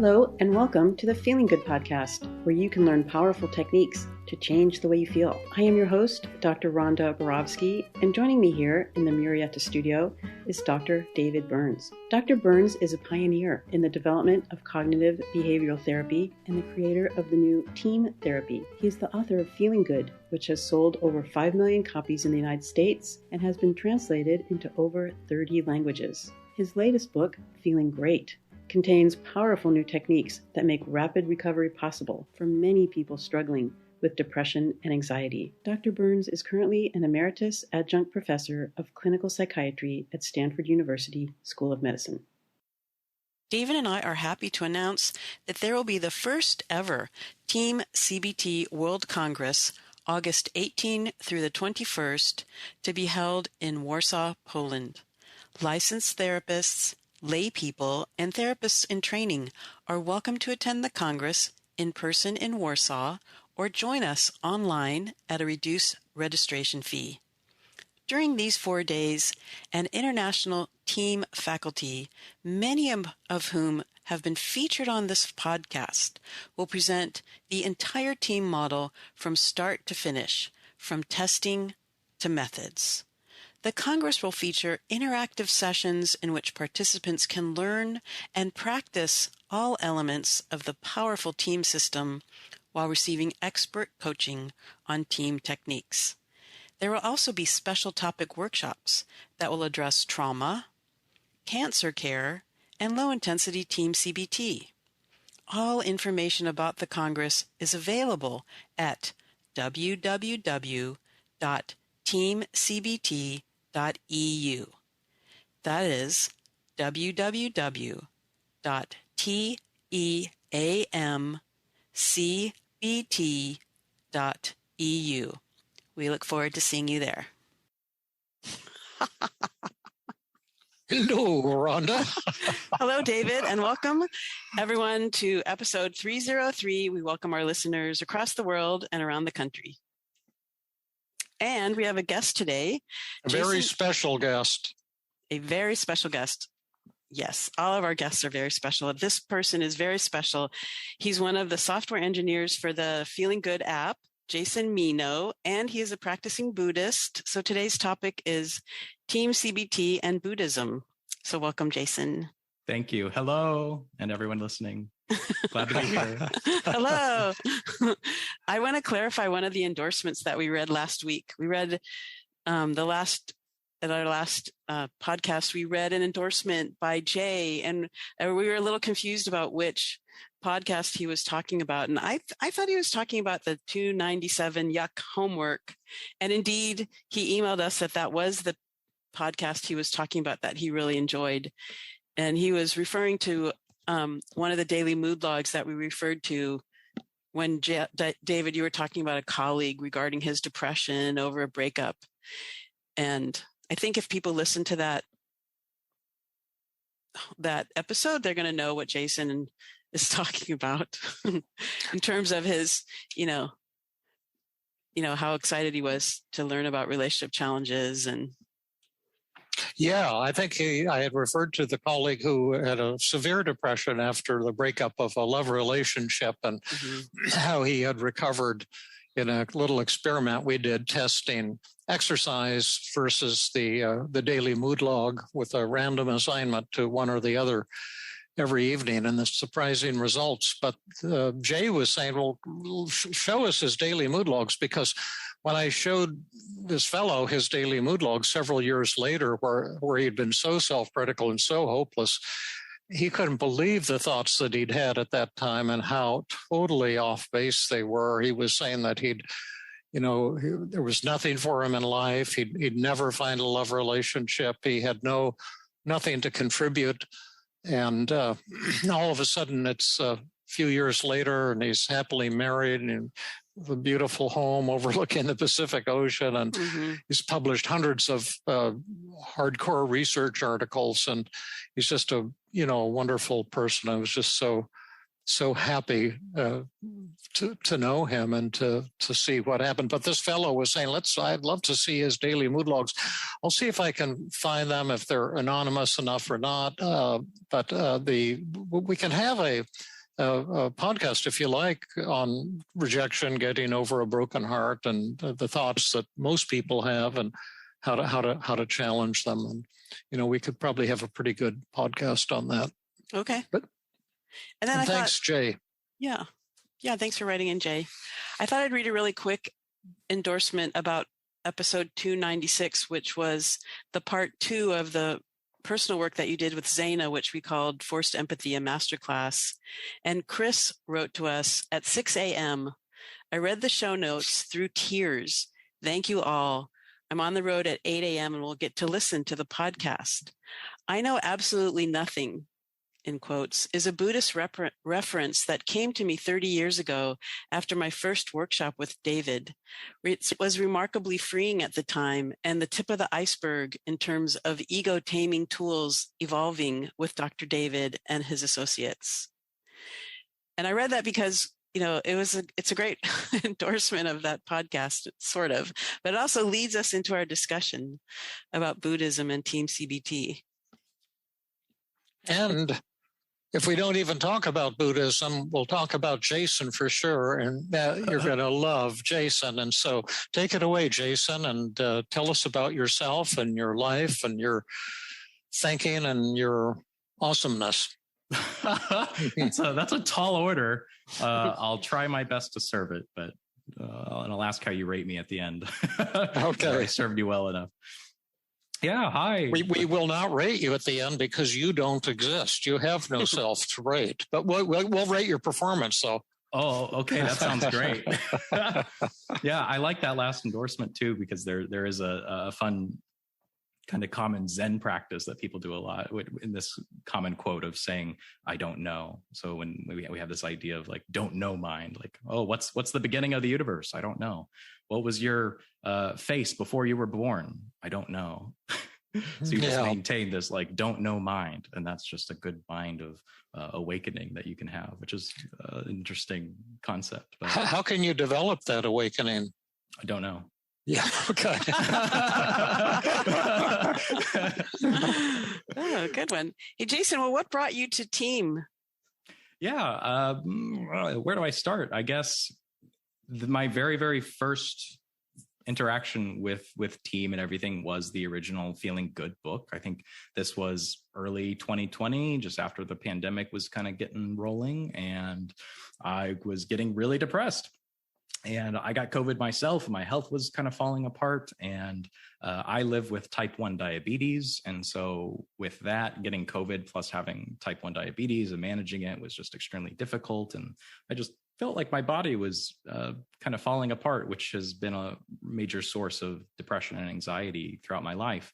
Hello, and welcome to the Feeling Good podcast, where you can learn powerful techniques to change the way you feel. I am your host, Dr. Rhonda Borowski, and joining me here in the Murrieta studio is Dr. David Burns. Dr. Burns is a pioneer in the development of cognitive behavioral therapy and the creator of the new Team Therapy. He is the author of Feeling Good, which has sold over 5 million copies in the United States and has been translated into over 30 languages. His latest book, Feeling Great, contains powerful new techniques that make rapid recovery possible for many people struggling with depression and anxiety. Dr. Burns is currently an emeritus adjunct professor of clinical psychiatry at Stanford University School of Medicine. David and I are happy to announce that there will be the first ever Team CBT World Congress, August 18 through the 21st, to be held in Warsaw, Poland. Licensed therapists, lay people, and therapists in training are welcome to attend the Congress in person in Warsaw or join us online at a reduced registration fee. During these 4 days, an international team faculty, many of whom have been featured on this podcast, will present the entire team model from start to finish, from testing to methods. The Congress will feature interactive sessions in which participants can learn and practice all elements of the powerful team system while receiving expert coaching on team techniques. There will also be special topic workshops that will address trauma, cancer care, and low-intensity Team CBT. All information about the Congress is available at www.teamcbt.eu. That is www.teamcbt.eu. We look forward to seeing you there. Hello, Rhonda. Hello, David, and welcome everyone to episode 303. We welcome our listeners across the world and around the country. And we have a guest today. A very special guest. A very special guest. Yes, all of our guests are very special. This person is very special. He's one of the software engineers for the Feeling Good app, Jason Meno, and he is a practicing Buddhist. So today's topic is Team CBT and Buddhism. So welcome, Jason. Thank you. Hello, and everyone listening. Glad to be here. Hello. I want to clarify one of the endorsements that we read last week. We read at our last podcast, we read an endorsement by Jay, and we were a little confused about which podcast he was talking about. And I thought he was talking about the 297 Yuck homework. And indeed, he emailed us that was the podcast he was talking about that he really enjoyed. And he was referring to one of the daily mood logs that we referred to when David, you were talking about a colleague regarding his depression over a breakup. And I think if people listen to that episode, they're going to know what Jason is talking about in terms of his, how excited he was to learn about relationship challenges. And yeah, I think I had referred to the colleague who had a severe depression after the breakup of a love relationship, and how he had recovered in a little experiment we did testing exercise versus the daily mood log with a random assignment to one or the other every evening, and the surprising results. But Jay was saying, well, show us his daily mood logs, because when I showed this fellow his daily mood logs several years later, where he'd been so self-critical and so hopeless, he couldn't believe the thoughts that he'd had at that time and how totally off base they were. He was saying that there was nothing for him in life. He'd never find a love relationship. He had nothing to contribute. And all of a sudden, it's a few years later, and he's happily married and a beautiful home overlooking the Pacific Ocean. And he's published hundreds of hardcore research articles. And he's just a wonderful person. I was just so happy to know him and to see what happened. But this fellow was saying, I'd love to see his daily mood logs. I'll see if I can find them, if they're anonymous enough or not. But we can have a podcast, if you like, on rejection, getting over a broken heart, and the thoughts that most people have, and how to challenge them. And we could probably have a pretty good podcast on that. Okay. And then thanks, Jay. Yeah. Thanks for writing in, Jay. I thought I'd read a really quick endorsement about episode 296, which was the part 2 of the personal work that you did with Zaina, which we called Forced Empathy, a Masterclass. And Chris wrote to us at 6 a.m. I read the show notes through tears. Thank you all. I'm on the road at 8 a.m. and will get to listen to the podcast. I know absolutely nothing, in quotes, is a Buddhist reference that came to me 30 years ago after my first workshop with David. It was remarkably freeing at the time and the tip of the iceberg in terms of ego-taming tools evolving with Dr. David and his associates. And I read that because, it's a great endorsement of that podcast, sort of, but it also leads us into our discussion about Buddhism and Team CBT. And if we don't even talk about Buddhism, we'll talk about Jason for sure. And you're going to love Jason. And so take it away, Jason, and tell us about yourself and your life and your thinking and your awesomeness. That's a tall order. I'll try my best to serve it, but and I'll ask how you rate me at the end. Okay. I served you well enough. Yeah, hi. We will not rate you at the end because you don't exist. You have no self to rate, but we'll rate your performance, though. Oh, okay. That sounds great. Yeah, I like that last endorsement, too, because there is a fun kind of common Zen practice that people do a lot in this common quote of saying, I don't know. So when we have this idea of like, don't know mind, like, oh, what's the beginning of the universe? I don't know. What was your face before you were born? I don't know. So you just maintain this like, don't know mind. And that's just a good mind of awakening that you can have, which is an interesting concept. But how can you develop that awakening? I don't know. Yeah. Okay. Oh, good one. Hey, Jason, well, what brought you to Team? Yeah. Where do I start? I guess my very, very first interaction with Team and everything was the original Feeling Good book. I think this was early 2020, just after the pandemic was kind of getting rolling, and I was getting really depressed. And I got COVID myself. My health was kind of falling apart. And I live with type 1 diabetes. And so with that, getting COVID plus having type 1 diabetes and managing it was just extremely difficult. And I just felt like my body was kind of falling apart, which has been a major source of depression and anxiety throughout my life.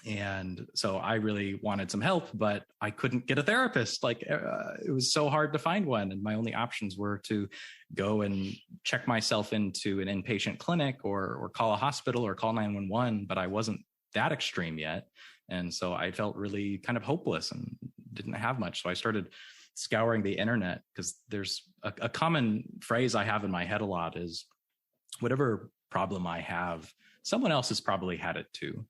And so I really wanted some help, but I couldn't get a therapist. Like it was so hard to find one. And my only options were to go and check myself into an inpatient clinic or call a hospital or call 911, but I wasn't that extreme yet. And so I felt really kind of hopeless and didn't have much. So I started scouring the internet, because there's a common phrase I have in my head a lot is, whatever problem I have, someone else has probably had it too.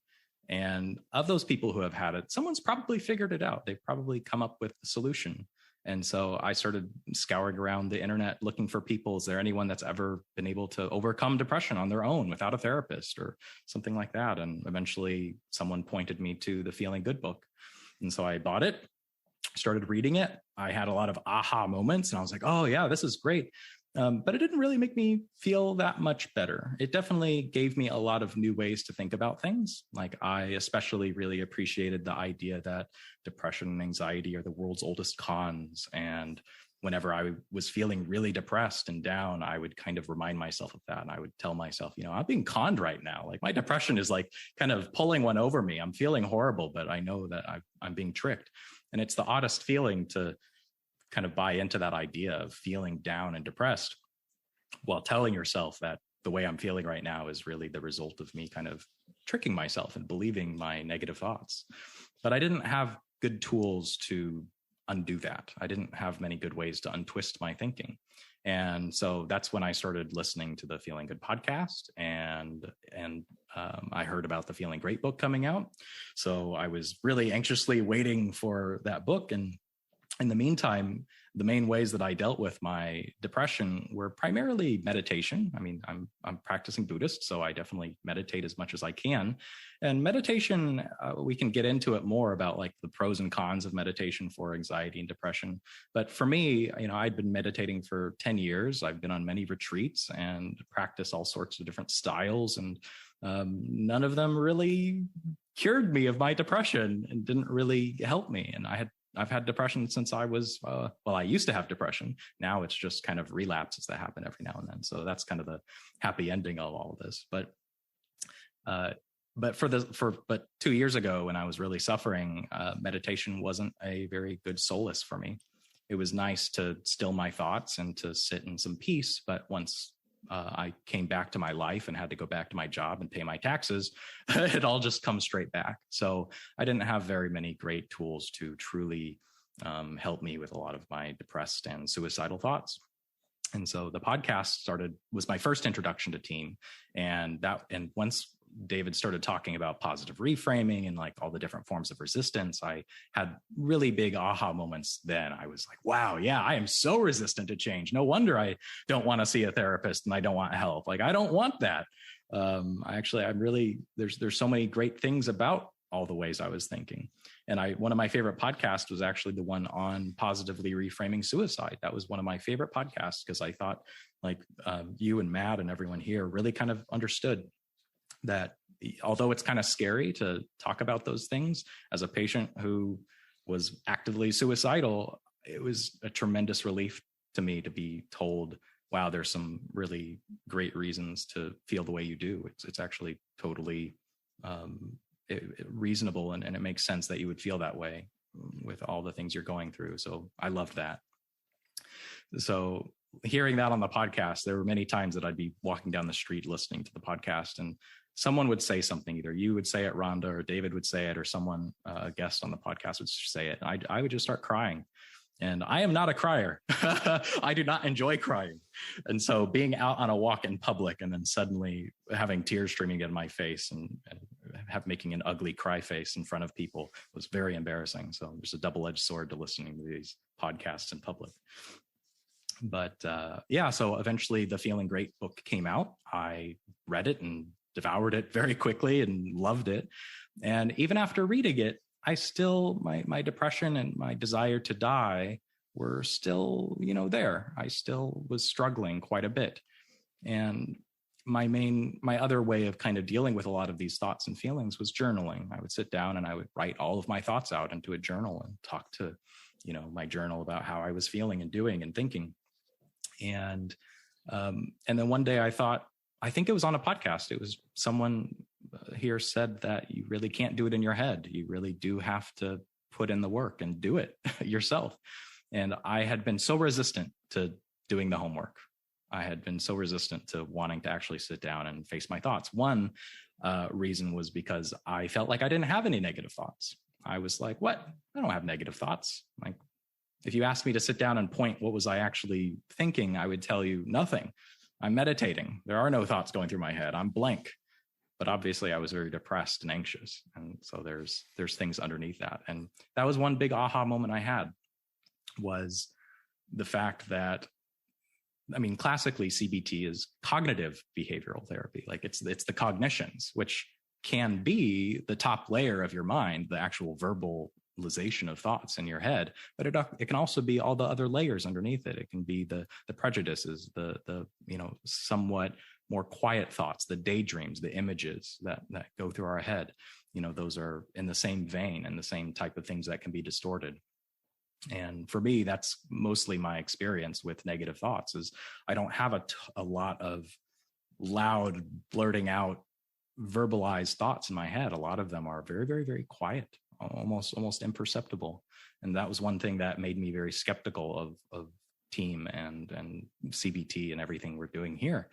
And of those people who have had it, someone's probably figured it out. They've probably come up with the solution. And so I started scouring around the internet looking for people. Is there anyone that's ever been able to overcome depression on their own without a therapist or something like that? And eventually someone pointed me to the Feeling Good book. And so I bought it, started reading it. I had a lot of aha moments and I was like, oh yeah, this is great. But it didn't really make me feel that much better. It definitely gave me a lot of new ways to think about things. Like I especially really appreciated the idea that depression and anxiety are the world's oldest cons. And whenever I was feeling really depressed and down, I would kind of remind myself of that. And I would tell myself, I'm being conned right now. Like my depression is like kind of pulling one over me. I'm feeling horrible, but I know that I'm being tricked. And it's the oddest feeling to kind of buy into that idea of feeling down and depressed while telling yourself that the way I'm feeling right now is really the result of me kind of tricking myself and believing my negative thoughts. But I didn't have good tools to undo that. I didn't have many good ways to untwist my thinking. And so that's when I started listening to the Feeling Good podcast, and I heard about the Feeling Great book coming out. So I was really anxiously waiting for that book. And in the meantime, the main ways that I dealt with my depression were primarily meditation. I mean, I'm practicing Buddhist, so I definitely meditate as much as I can. And meditation, we can get into it more about like the pros and cons of meditation for anxiety and depression. But for me, I'd been meditating for 10 years. I've been on many retreats and practiced all sorts of different styles, and none of them really cured me of my depression and didn't really help me. And I've had depression since I was, I used to have depression. Now it's just kind of relapses that happen every now and then. So that's kind of the happy ending of all of this. But 2 years ago, when I was really suffering, meditation wasn't a very good solace for me. It was nice to still my thoughts and to sit in some peace. But once I came back to my life and had to go back to my job and pay my taxes, it all just comes straight back. So I didn't have very many great tools to truly help me with a lot of my depressed and suicidal thoughts. And so the podcast was my first introduction to Team. And once David started talking about positive reframing and like all the different forms of resistance, I had really big aha moments then. I was like, wow, yeah, I am so resistant to change. No wonder I don't want to see a therapist and I don't want help. Like, I don't want that. There's so many great things about all the ways I was thinking. And one of my favorite podcasts was actually the one on positively reframing suicide. That was one of my favorite podcasts because I thought like you and Matt and everyone here really kind of understood that although it's kind of scary to talk about those things, as a patient who was actively suicidal, it was a tremendous relief to me to be told, wow, there's some really great reasons to feel the way you do. It's actually totally reasonable, and it makes sense that you would feel that way with all the things you're going through. So I loved that. So hearing that on the podcast, there were many times that I'd be walking down the street listening to the podcast, and someone would say something. Either you would say it, Rhonda, or David would say it, or someone, a guest on the podcast would say it. And I would just start crying. And I am not a crier. I do not enjoy crying. And so being out on a walk in public and then suddenly having tears streaming in my face and making an ugly cry face in front of people was very embarrassing. So there's a double-edged sword to listening to these podcasts in public. But so eventually the Feeling Great book came out. I read it and devoured it very quickly and loved it. And even after reading it, I still, my depression and my desire to die were still, there. I still was struggling quite a bit. And my other way of kind of dealing with a lot of these thoughts and feelings was journaling. I would sit down and I would write all of my thoughts out into a journal and talk to, my journal about how I was feeling and doing and thinking. And then one day I thought, I think it was on a podcast. It was someone here said that you really can't do it in your head. You really do have to put in the work and do it yourself. And I had been so resistant to doing the homework. I had been so resistant to wanting to actually sit down and face my thoughts. One reason was because I felt like I didn't have any negative thoughts. I was like, what? I don't have negative thoughts. Like, if you asked me to sit down and point what was I actually thinking, I would tell you nothing. I'm meditating. There are no thoughts going through my head. I'm blank. But obviously I was very depressed and anxious. And so there's things underneath that. And that was one big aha moment I had, was the fact that, classically CBT is cognitive behavioral therapy. Like it's the cognitions, which can be the top layer of your mind, the actual verbalization of thoughts in your head, but it can also be all the other layers underneath it. It can be the prejudices, the somewhat more quiet thoughts, the daydreams, the images that go through our head. Those are in the same vein and the same type of things that can be distorted. And for me, that's mostly my experience with negative thoughts, is I don't have a lot of loud blurting out verbalized thoughts in my head. A lot of them are very, very, very quiet, almost imperceptible. And that was one thing that made me very skeptical of Team and CBT and everything we're doing here.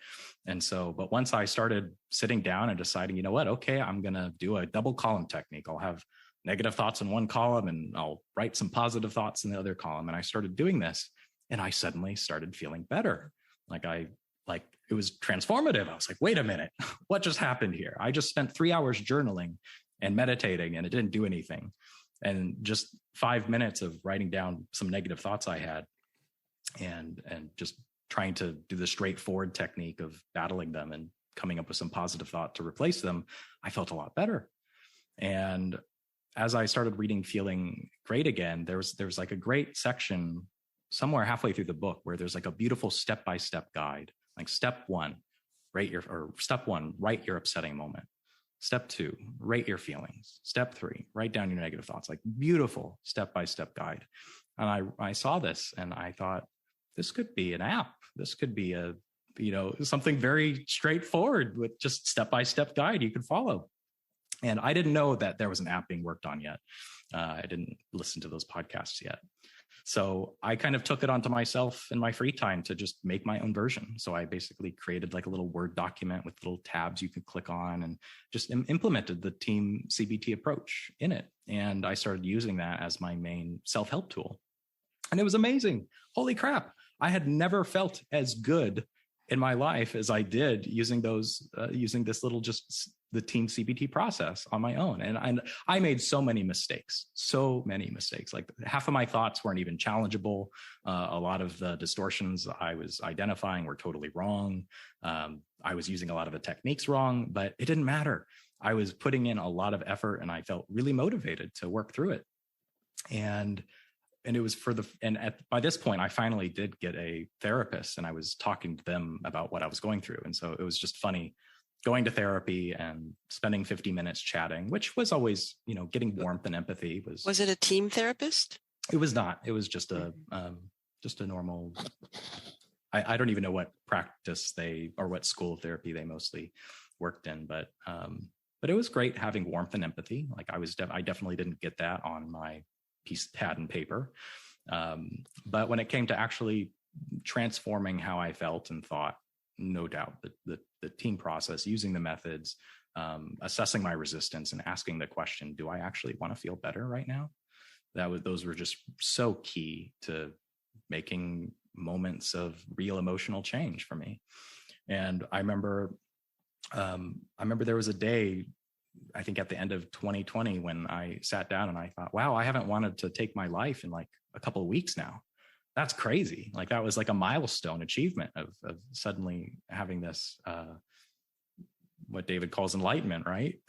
And so, but once I started sitting down and deciding, okay, I'm going to do a double column technique. I'll have negative thoughts in one column and I'll write some positive thoughts in the other column. And I started doing this and I suddenly started feeling better. It was transformative. I was like, wait a minute, what just happened here? I just spent 3 hours journaling and meditating and it didn't do anything. And just 5 minutes of writing down some negative thoughts I had and just trying to do the straightforward technique of battling them and coming up with some positive thought to replace them, I felt a lot better. And as I started reading Feeling Great Again, there was like a great section somewhere halfway through the book where there's like a beautiful step-by-step guide. Like step one, write your upsetting moment. Step 2, rate your feelings. Step 3, write down your negative thoughts. Like beautiful step-by-step guide. And I saw this and I thought, this could be an app. This could be something very straightforward with just step-by-step guide you could follow. And I didn't know that there was an app being worked on yet. I didn't listen to those podcasts yet. So I kind of took it onto myself in my free time to just make my own version. So I basically created like a little Word document with little tabs you could click on and just implemented the Team CBT approach in it. And I started using that as my main self-help tool. And it was amazing. Holy crap. I had never felt as good in my life as I did using this little, just the Team CBT process on my own. And I made so many mistakes. Like half of my thoughts weren't even challengeable. A lot of the distortions I was identifying were totally wrong. I was using a lot of the techniques wrong, but it didn't matter. I was putting in a lot of effort and I felt really motivated to work through it. And it was by this point, I finally did get a therapist and I was talking to them about what I was going through. And so it was just funny going to therapy and spending 50 minutes chatting, which was always, getting warmth and empathy. Was it a team therapist? It was not. It was just a normal, I don't even know what practice or what school of therapy they mostly worked in, but it was great having warmth and empathy. Like I definitely didn't get that on my pad and paper. But when it came to actually transforming how I felt and thought, no doubt the team process, using the methods, assessing my resistance and asking the question, do I actually want to feel better right now? Those were just so key to making moments of real emotional change for me. And I remember there was a day, I think at the end of 2020, when I sat down and I thought, wow, I haven't wanted to take my life in like a couple of weeks now. That's crazy. Like that was like a milestone achievement of suddenly having this, what David calls enlightenment, right?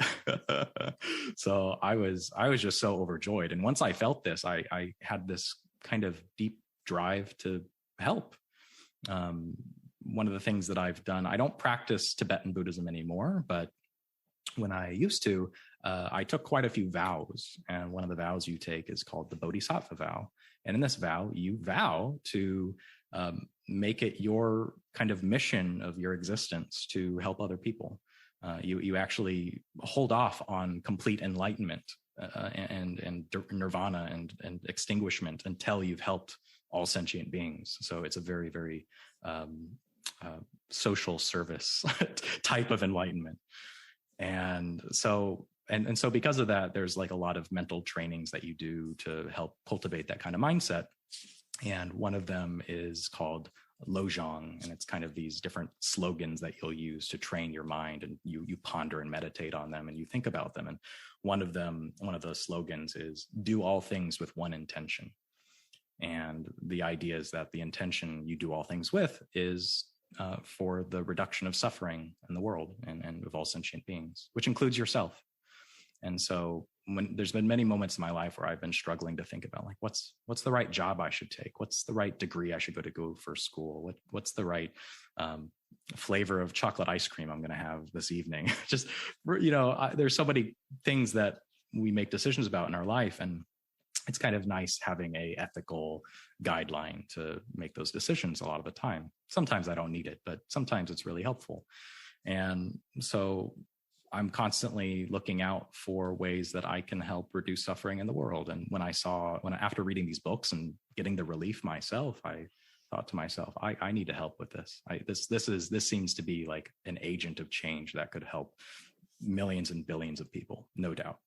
So I was just so overjoyed. And once I felt this, I had this kind of deep drive to help. One of the things that I've done, I don't practice Tibetan Buddhism anymore, but when I used to, I took quite a few vows. And one of the vows you take is called the Bodhisattva vow. And in this vow, you vow to make it your kind of mission of your existence to help other people. You actually hold off on complete enlightenment and nirvana and extinguishment until you've helped all sentient beings. So it's a very, very social service type of enlightenment. And so because of that, there's like a lot of mental trainings that you do to help cultivate that kind of mindset. And one of them is called Lojong, and it's kind of these different slogans that you'll use to train your mind, and you ponder and meditate on them and you think about them. And one of the slogans is do all things with one intention. And the idea is that the intention you do all things with is for the reduction of suffering in the world and of all sentient beings, which includes yourself. And so when there's been many moments in my life where I've been struggling to think about like, what's the right job I should take? What's the right degree I should go for school? What's the right flavor of chocolate ice cream I'm going to have this evening? Just, there's so many things that we make decisions about in our life. And it's kind of nice having a ethical guideline to make those decisions a lot of the time. Sometimes I don't need it, but sometimes it's really helpful. And so I'm constantly looking out for ways that I can help reduce suffering in the world. And after reading these books and getting the relief myself, I thought to myself, I need to help with this. This seems to be like an agent of change that could help millions and billions of people, no doubt.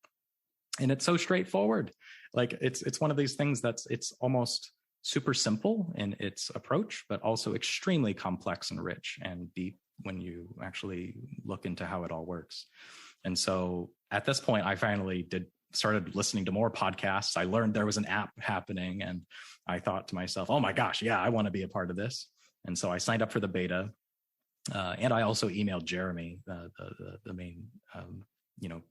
And it's so straightforward. Like it's one of these things it's almost super simple in its approach, but also extremely complex and rich and deep when you actually look into how it all works. And so at this point, I finally did started listening to more podcasts. I learned there was an app happening, and I thought to myself, oh my gosh, yeah, I want to be a part of this. And so I signed up for the beta. And I also emailed Jeremy, the main,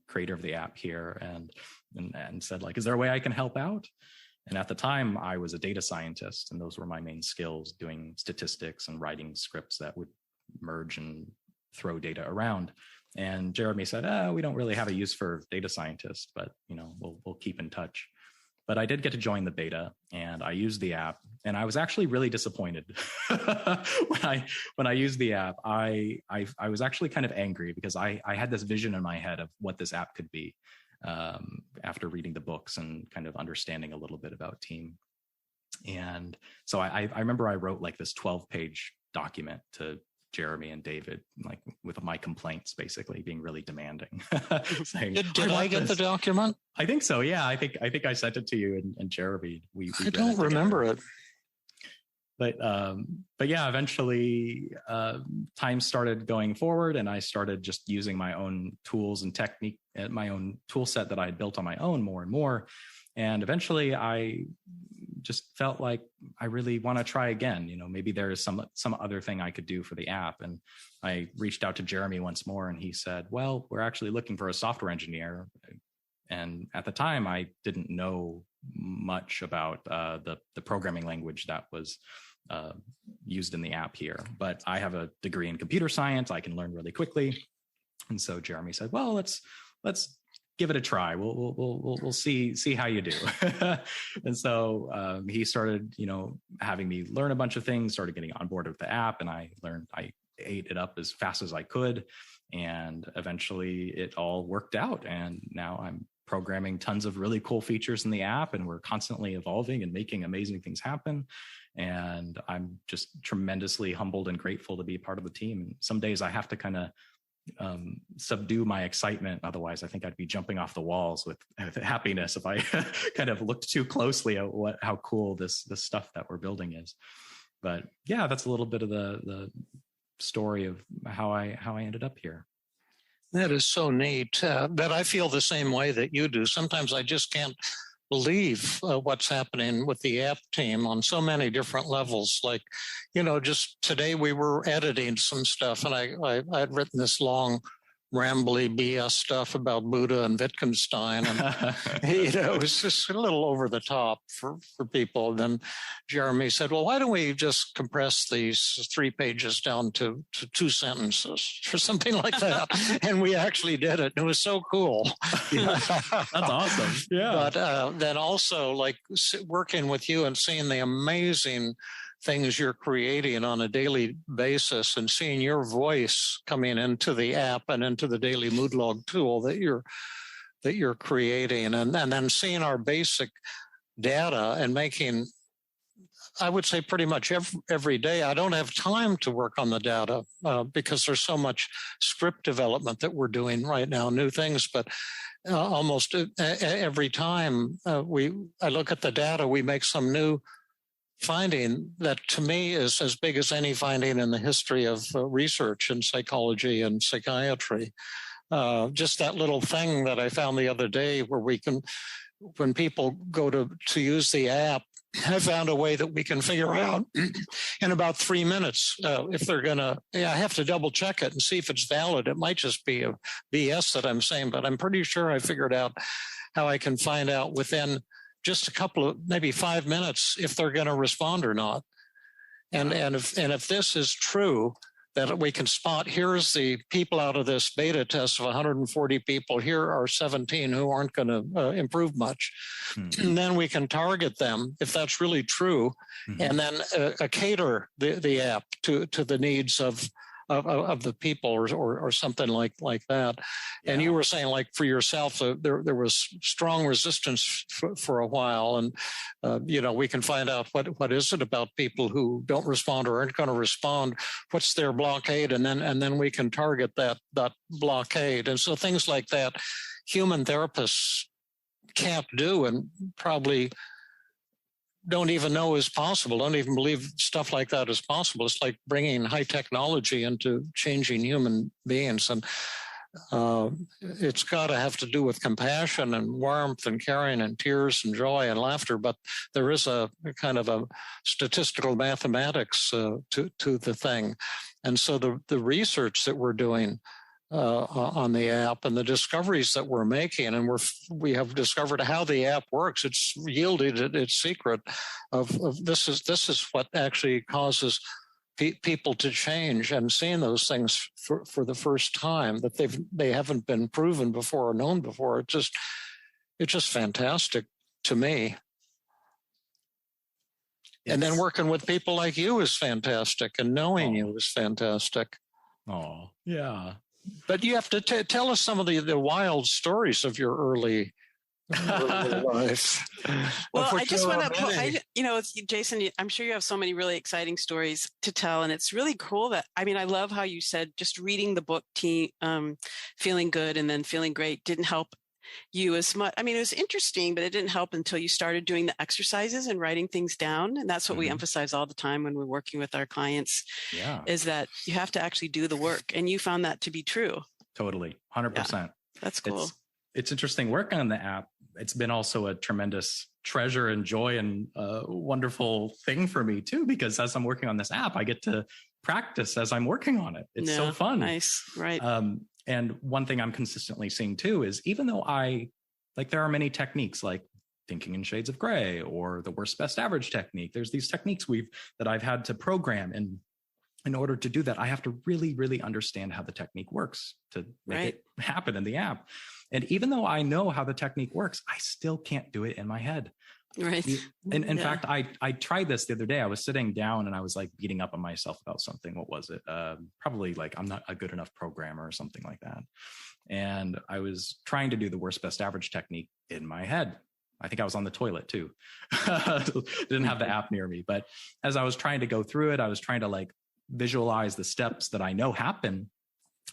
creator of the app here, and said, like, is there a way I can help out? And at the time, I was a data scientist, and those were my main skills, doing statistics and writing scripts that would merge and throw data around. And Jeremy said, we don't really have a use for data scientists, but we'll keep in touch. But I did get to join the beta, and I used the app, and I was actually really disappointed when I used the app. I was actually kind of angry because I had this vision in my head of what this app could be after reading the books and kind of understanding a little bit about Team. And so I remember I wrote like this 12-page document to Jeremy and David, like with my complaints, basically being really demanding. Saying, did I get the document? I think so. Yeah, I think I sent it to you and Jeremy. I don't remember it. But yeah, eventually time started going forward, and I started just using my own tools and technique, my own tool set that I had built on my own more and more. And eventually I just felt like I really want to try again. Maybe there is some other thing I could do for the app. And I reached out to Jeremy once more, and he said, well, we're actually looking for a software engineer. And at the time, I didn't know much about the programming language that was used in the app here. But I have a degree in computer science. I can learn really quickly. And so Jeremy said, well, let's give it a try. We'll see how you do. And so he started, having me learn a bunch of things, started getting on board with the app, and I ate it up as fast as I could. And eventually it all worked out. And now I'm programming tons of really cool features in the app, and we're constantly evolving and making amazing things happen. And I'm just tremendously humbled and grateful to be a part of the team. And some days I have to kind of subdue my excitement. Otherwise, I think I'd be jumping off the walls with happiness if I kind of looked too closely at how cool this stuff that we're building is. But yeah, that's a little bit of the story of how I ended up here. That is so neat. That I feel the same way that you do. Sometimes I just can't believe what's happening with the app team on so many different levels. Like, just today we were editing some stuff, and I had written this long, rambly BS stuff about Buddha and Wittgenstein, and it was just a little over the top for people. Then Jeremy said, well, why don't we just compress these 3 pages down to 2 sentences or something like that? And we actually did it. It was so cool. That's awesome. Yeah. But then also, like, working with you and seeing the amazing things you're creating on a daily basis, and seeing your voice coming into the app and into the daily mood log tool that you're creating, and then seeing our basic data and making, I would say, pretty much every day. I don't have time to work on the data because there's so much script development that we're doing right now, new things, but almost every time I look at the data, we make some new finding that to me is as big as any finding in the history of research in psychology and psychiatry. Just that little thing that I found the other day where we can, when people go to use the app, I found a way that we can figure out in about 3 minutes if they're going to, I have to double check it and see if it's valid. It might just be a BS that I'm saying, but I'm pretty sure I figured out how I can find out within just a couple of, maybe 5 minutes, if they're going to respond or not. And if this is true, that we can spot, here's the people out of this beta test of 140 people, here are 17 who aren't going to improve much. Mm-hmm. And then we can target them if that's really true, mm-hmm. and then cater the app to the needs of the people or something like that. Yeah. And you were saying, like, for yourself, there was strong resistance for a while. And, we can find out what is it about people who don't respond or aren't going to respond? What's their blockade? And then we can target that blockade. And so things like that, human therapists can't do, and probably don't even know is possible, don't even believe stuff like that is possible. It's like bringing high technology into changing human beings. And it's got to have to do with compassion and warmth and caring and tears and joy and laughter, but there is a kind of a statistical mathematics to the thing. And so the research that we're doing on the app and the discoveries that we're making, and we have discovered how the app works. It's yielded its secret of this is what actually causes people to change, and seeing those things for the first time that they haven't been proven before or known before. It's just fantastic to me. And then working with people like you is fantastic, and knowing you is fantastic. Oh, yeah. But you have to tell us some of the wild stories of your early life. Well, I just want to, Jason, I'm sure you have so many really exciting stories to tell, and it's really cool that, I love how you said just reading the book, Feeling Good and then Feeling Great didn't help you as much. It was interesting, but it didn't help until you started doing the exercises and writing things down. And that's what we emphasize all the time when we're working with our clients, is that you have to actually do the work. And you found that to be true. Totally. 100%. Yeah, that's cool. It's interesting working on the app. It's been also a tremendous treasure and joy and wonderful thing for me too, because as I'm working on this app, I get to practice as I'm working on it. It's so fun. Nice. Right. And one thing I'm consistently seeing too is, even though there are many techniques like thinking in shades of gray or the worst best average technique, there's these techniques that I've had to program. And in order to do that, I have to really, really understand how the technique works to make it happen in the app. And even though I know how the technique works, I still can't do it in my head. Right. And in fact, I tried this the other day. I was sitting down and I was like beating up on myself about something. What was it? Probably like I'm not a good enough programmer or something like that. And I was trying to do the worst best average technique in my head. I think I was on the toilet too. Didn't have the app near me. But as I was trying to go through it, I was trying to visualize the steps that I know happen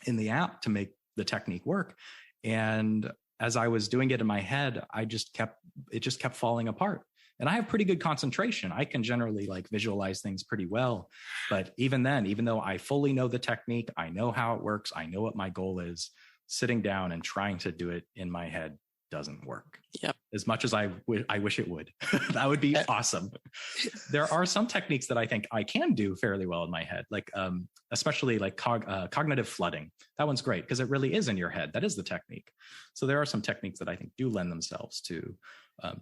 in the app to make the technique work. And as I was doing it in my head, it just kept falling apart. And I have pretty good concentration. I can generally visualize things pretty well. But even then, even though I fully know the technique, I know how it works, I know what my goal is, sitting down and trying to do it in my head doesn't work. Yep. As much as I wish it would. That would be awesome. There are some techniques that I think I can do fairly well in my head, especially cognitive flooding. That one's great because it really is in your head. That is the technique. So there are some techniques that I think do lend themselves to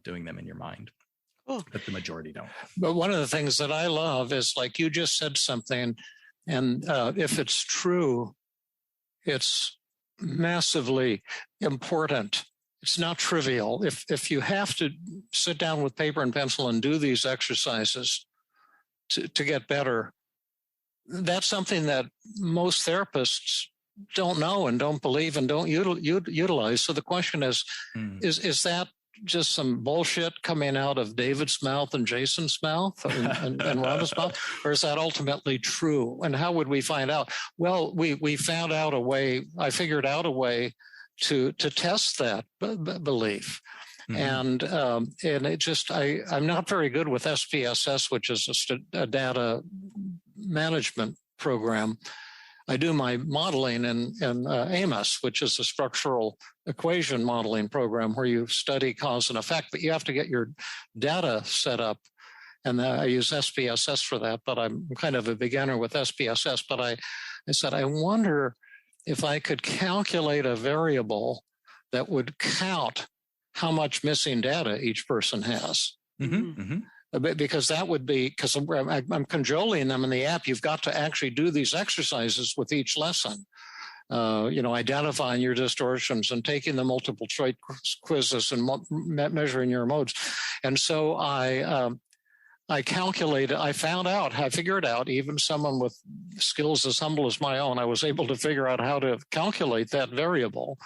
doing them in your mind. But the majority don't. But one of the things that I love is, you just said something, and if it's true, it's massively important. It's not trivial. If you have to sit down with paper and pencil and do these exercises to get better, that's something that most therapists don't know and don't believe and don't utilize. So the question is that just some bullshit coming out of David's mouth and Jason's mouth and Rhonda's mouth, or is that ultimately true? And how would we find out? Well, we found out a way. I figured out a way to test that belief. And it just, I'm not very good with SPSS, which is a data management program. I do my modeling in AMOS, which is a structural equation modeling program where you study cause and effect, but you have to get your data set up. And I use SPSS for that, but I'm kind of a beginner with SPSS. But I said, I wonder if I could calculate a variable that would count how much missing data each person has. Because that would be, because I'm cajoling them in the app, you've got to actually do these exercises with each lesson. Identifying your distortions and taking the multiple choice quizzes and measuring your modes. And so I figured out, even someone with skills as humble as my own, I was able to figure out how to calculate that variable.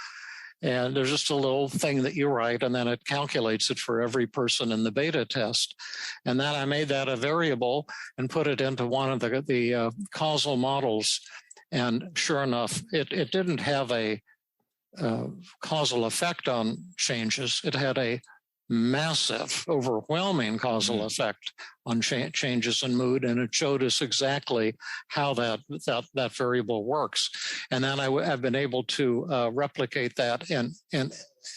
And there's just a little thing that you write, and then it calculates it for every person in the beta test. And then I made that a variable and put it into one of the causal models. And sure enough, it didn't have a causal effect on changes. It had a massive, overwhelming causal effect on changes in mood, and it showed us exactly how that variable works. And then I've been able to replicate that in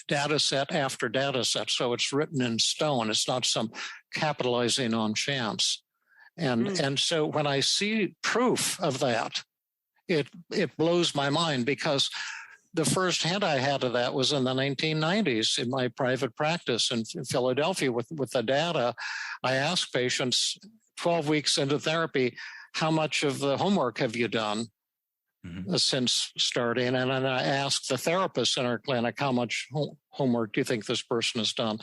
data set after data set, so it's written in stone. It's not some capitalizing on chance. And so when I see proof of that, it blows my mind, because the first hint I had of that was in the 1990s in my private practice in Philadelphia with the data. I asked patients 12 weeks into therapy, how much of the homework have you done since starting? And then I asked the therapist in our clinic, how much homework do you think this person has done?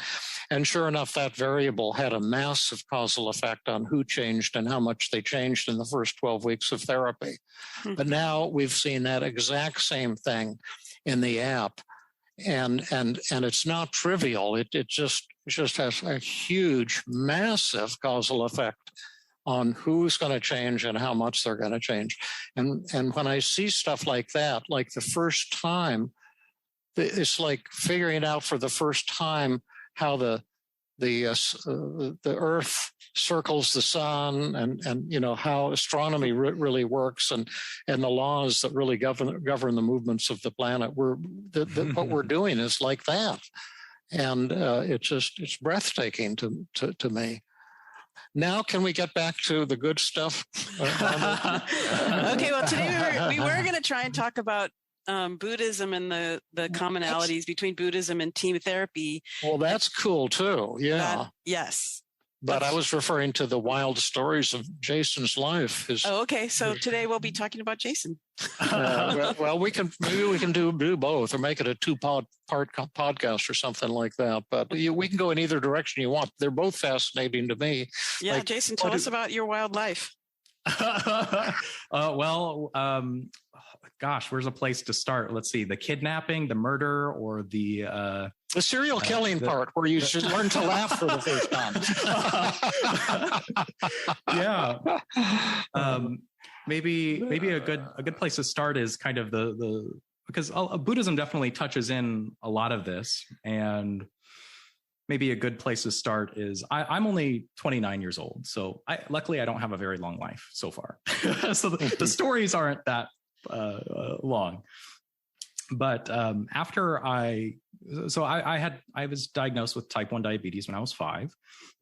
And sure enough, that variable had a massive causal effect on who changed and how much they changed in the first 12 weeks of therapy. But now we've seen that exact same thing in the app. And it's not trivial. It just has a huge, massive causal effect on who's going to change and how much they're going to change. And when I see stuff like that, like the first time, it's like figuring out for the first time how the Earth circles the sun, and you know how astronomy really works, and the laws that really govern the movements of the planet. What we're doing is like that, and it's breathtaking to me. Now, can we get back to the good stuff? Okay, well, today we were going to try and talk about Buddhism and the commonalities between Buddhism and team therapy. Well, that's cool too. Yeah. Yes. But I was referring to the wild stories of Jason's life. Okay. So today we'll be talking about Jason. Well, we can do both, or make it a two-part podcast or something like that. But we can go in either direction you want. They're both fascinating to me. Yeah, like, Jason, tell us about your wild life. Gosh, where's a place to start? Let's see, the kidnapping, the murder, or the serial killing part where you should learn to laugh for the first time. Yeah. Maybe a good place to start is kind of because Buddhism definitely touches in a lot of this, and maybe a good place to start is I'm only 29 years old, so luckily I don't have a very long life so far. So the stories aren't that long. But after I was diagnosed with type 1 diabetes when I was 5,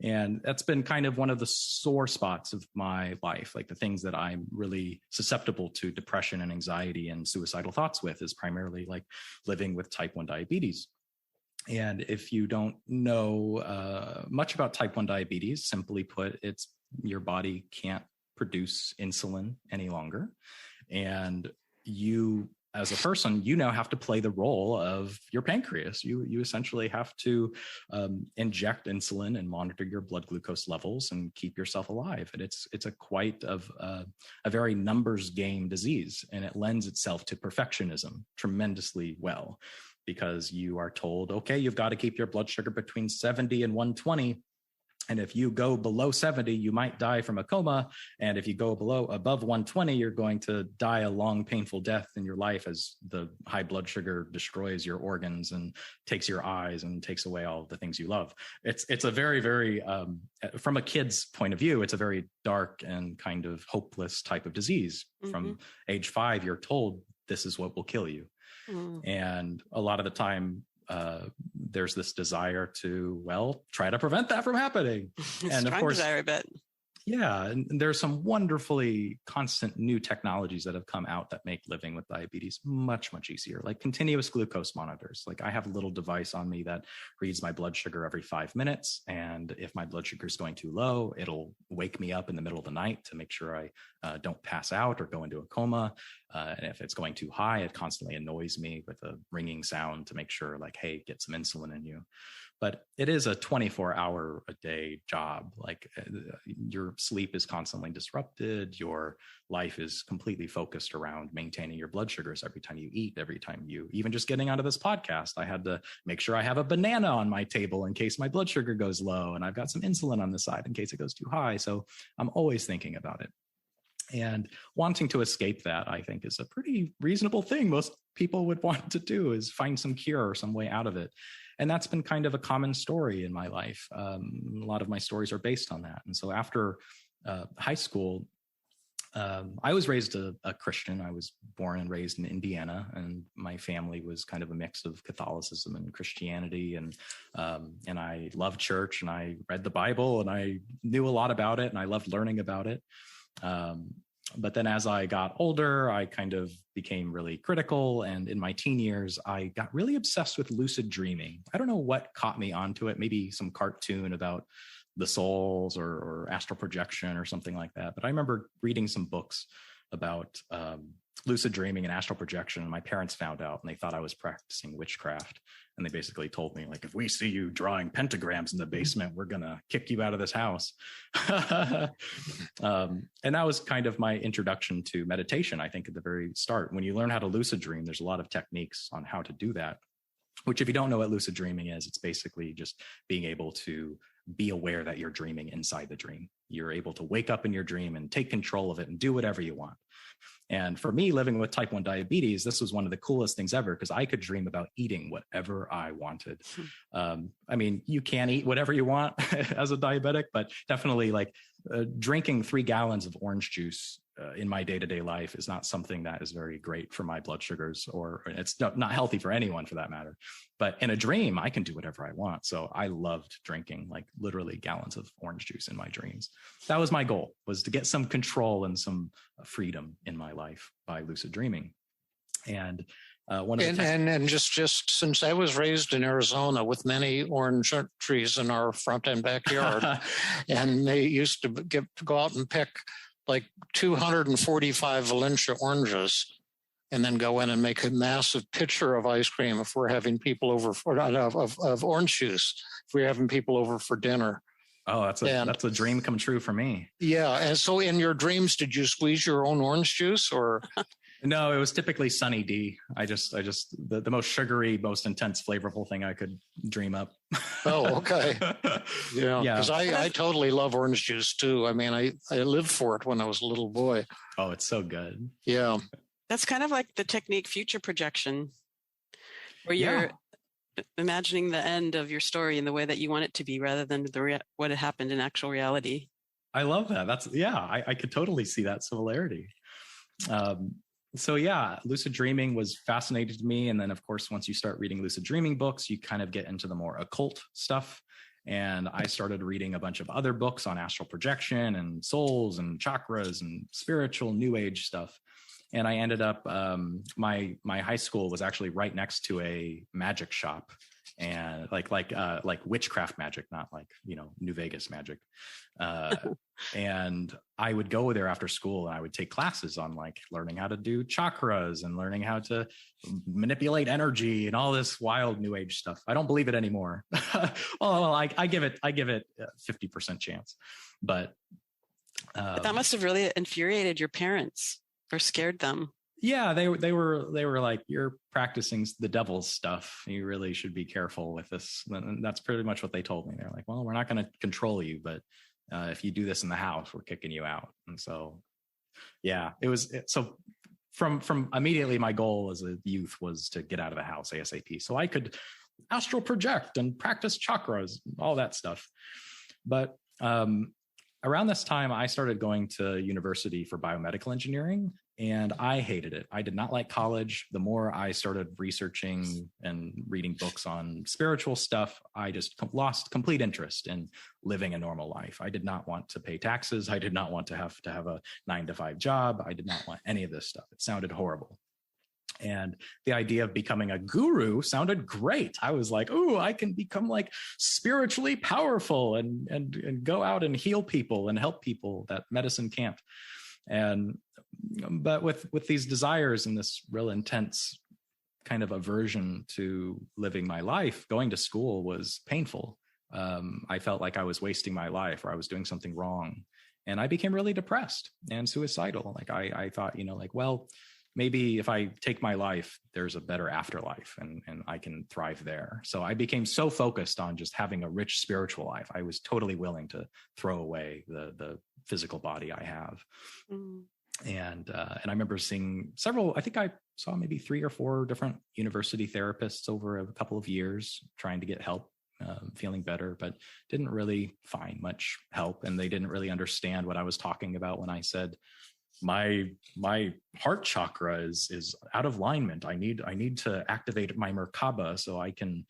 and that's been kind of one of the sore spots of my life. Like the things that I'm really susceptible to depression and anxiety and suicidal thoughts with is primarily like living with type 1 diabetes. And if you don't know much about type 1 diabetes, simply put, it's your body can't produce insulin any longer. And you, as a person, you now have to play the role of your pancreas. You essentially have to inject insulin and monitor your blood glucose levels and keep yourself alive. And it's a quite of a very numbers game disease, and it lends itself to perfectionism tremendously well, because you are told, okay, you've got to keep your blood sugar between 70 and 120. And if you go below 70, you might die from a coma. And if you go above 120, you're going to die a long, painful death in your life, as the high blood sugar destroys your organs and takes your eyes and takes away all of the things you love. It's a very, very, from a kid's point of view, it's a very dark and kind of hopeless type of disease. Mm-hmm. From age 5, you're told this is what will kill you. Mm. And a lot of the time, there's this desire to, try to prevent that from happening. And of course, desire, I bet. Yeah. And there's some wonderfully constant new technologies that have come out that make living with diabetes much, much easier, like continuous glucose monitors. Like I have a little device on me that reads my blood sugar every 5 minutes. And if my blood sugar is going too low, it'll wake me up in the middle of the night to make sure I don't pass out or go into a coma. And if it's going too high, it constantly annoys me with a ringing sound to make sure, like, hey, get some insulin in you. But it is a 24-hour-a-day job. Like your sleep is constantly disrupted. Your life is completely focused around maintaining your blood sugars every time you eat, every time you, even just getting out of this podcast, I had to make sure I have a banana on my table in case my blood sugar goes low. And I've got some insulin on the side in case it goes too high. So I'm always thinking about it. And wanting to escape that, I think, is a pretty reasonable thing most people would want to do, is find some cure or some way out of it. And that's been kind of a common story in my life. A lot of my stories are based on that. And so after high school, I was raised a Christian. I was born and raised in Indiana, and my family was kind of a mix of Catholicism and Christianity. And I loved church, and I read the Bible, and I knew a lot about it, and I loved learning about it. But then as I got older, I kind of became really critical. And in my teen years, I got really obsessed with lucid dreaming. I don't know what caught me onto it, maybe some cartoon about the souls or astral projection or something like that. But I remember reading some books about lucid dreaming and astral projection. And my parents found out, and they thought I was practicing witchcraft. And they basically told me, like, if we see you drawing pentagrams in the basement, we're going to kick you out of this house. And that was kind of my introduction to meditation, I think, at the very start. When you learn how to lucid dream, there's a lot of techniques on how to do that, which, if you don't know what lucid dreaming is, it's basically just being able to be aware that you're dreaming inside the dream. You're able to wake up in your dream and take control of it and do whatever you want. And for me, living with type 1 diabetes, this was one of the coolest things ever, because I could dream about eating whatever I wanted. I mean, you can eat whatever you want as a diabetic, but definitely like drinking 3 gallons of orange juice in my day-to-day life is not something that is very great for my blood sugars, or it's not healthy for anyone for that matter. But in a dream, I can do whatever I want. So I loved drinking like literally gallons of orange juice in my dreams. That was my goal, was to get some control and some freedom in my life by lucid dreaming. And just since I was raised in Arizona with many orange trees in our front and backyard, and they used to go out and pick like 245 Valencia oranges, and then go in and make a massive pitcher of ice cream if we're having people over of orange juice, if we're having people over for dinner. Oh, that's a dream come true for me. Yeah. And so in your dreams, did you squeeze your own orange juice, or? No, it was typically Sunny D. I just the most sugary, most intense, flavorful thing I could dream up. Oh, okay. Yeah. Because I totally love orange juice too. I mean, I lived for it when I was a little boy. Oh, it's so good. Yeah. That's kind of like the technique future projection, where you're imagining the end of your story in the way that you want it to be, rather than what had happened in actual reality. I love that. I could totally see that similarity. So yeah, lucid dreaming was fascinating to me. And then of course, once you start reading lucid dreaming books, you kind of get into the more occult stuff. And I started reading a bunch of other books on astral projection and souls and chakras and spiritual new age stuff. And I ended up, my high school was actually right next to a magic shop, and like witchcraft magic, not like, New Vegas magic. And I would go there after school, and I would take classes on like learning how to do chakras and learning how to manipulate energy and all this wild new age stuff. I don't believe it anymore. Well, I give it 50% chance, but that must have really infuriated your parents or scared them. Yeah, they were like, you're practicing the devil's stuff. You really should be careful with this. And that's pretty much what they told me. They're like, well, we're not going to control you, but if you do this in the house, we're kicking you out. And so, yeah, so from immediately, my goal as a youth was to get out of the house ASAP, so I could astral project and practice chakras, all that stuff. But around this time, I started going to university for biomedical engineering, and I hated it. I did not like college. The more I started researching and reading books on spiritual stuff, I just lost complete interest in living a normal life. I did not want to pay taxes. I did not want to have a 9-to-5 job. I did not want any of this stuff. It sounded horrible. And the idea of becoming a guru sounded great. I was like, "Ooh, I can become like spiritually powerful and go out and heal people and help people that medicine can't." But with these desires and this real intense kind of aversion to living my life, going to school was painful. I felt like I was wasting my life, or I was doing something wrong, and I became really depressed and suicidal. Like I thought, well, maybe if I take my life, there's a better afterlife and I can thrive there. So I became so focused on just having a rich spiritual life. I was totally willing to throw away the physical body I have. And I remember seeing several, I think I saw maybe 3 or 4 different university therapists over a couple of years trying to get help, feeling better, but didn't really find much help. And they didn't really understand what I was talking about when I said, my heart chakra is out of alignment. I need to activate my Merkaba so I can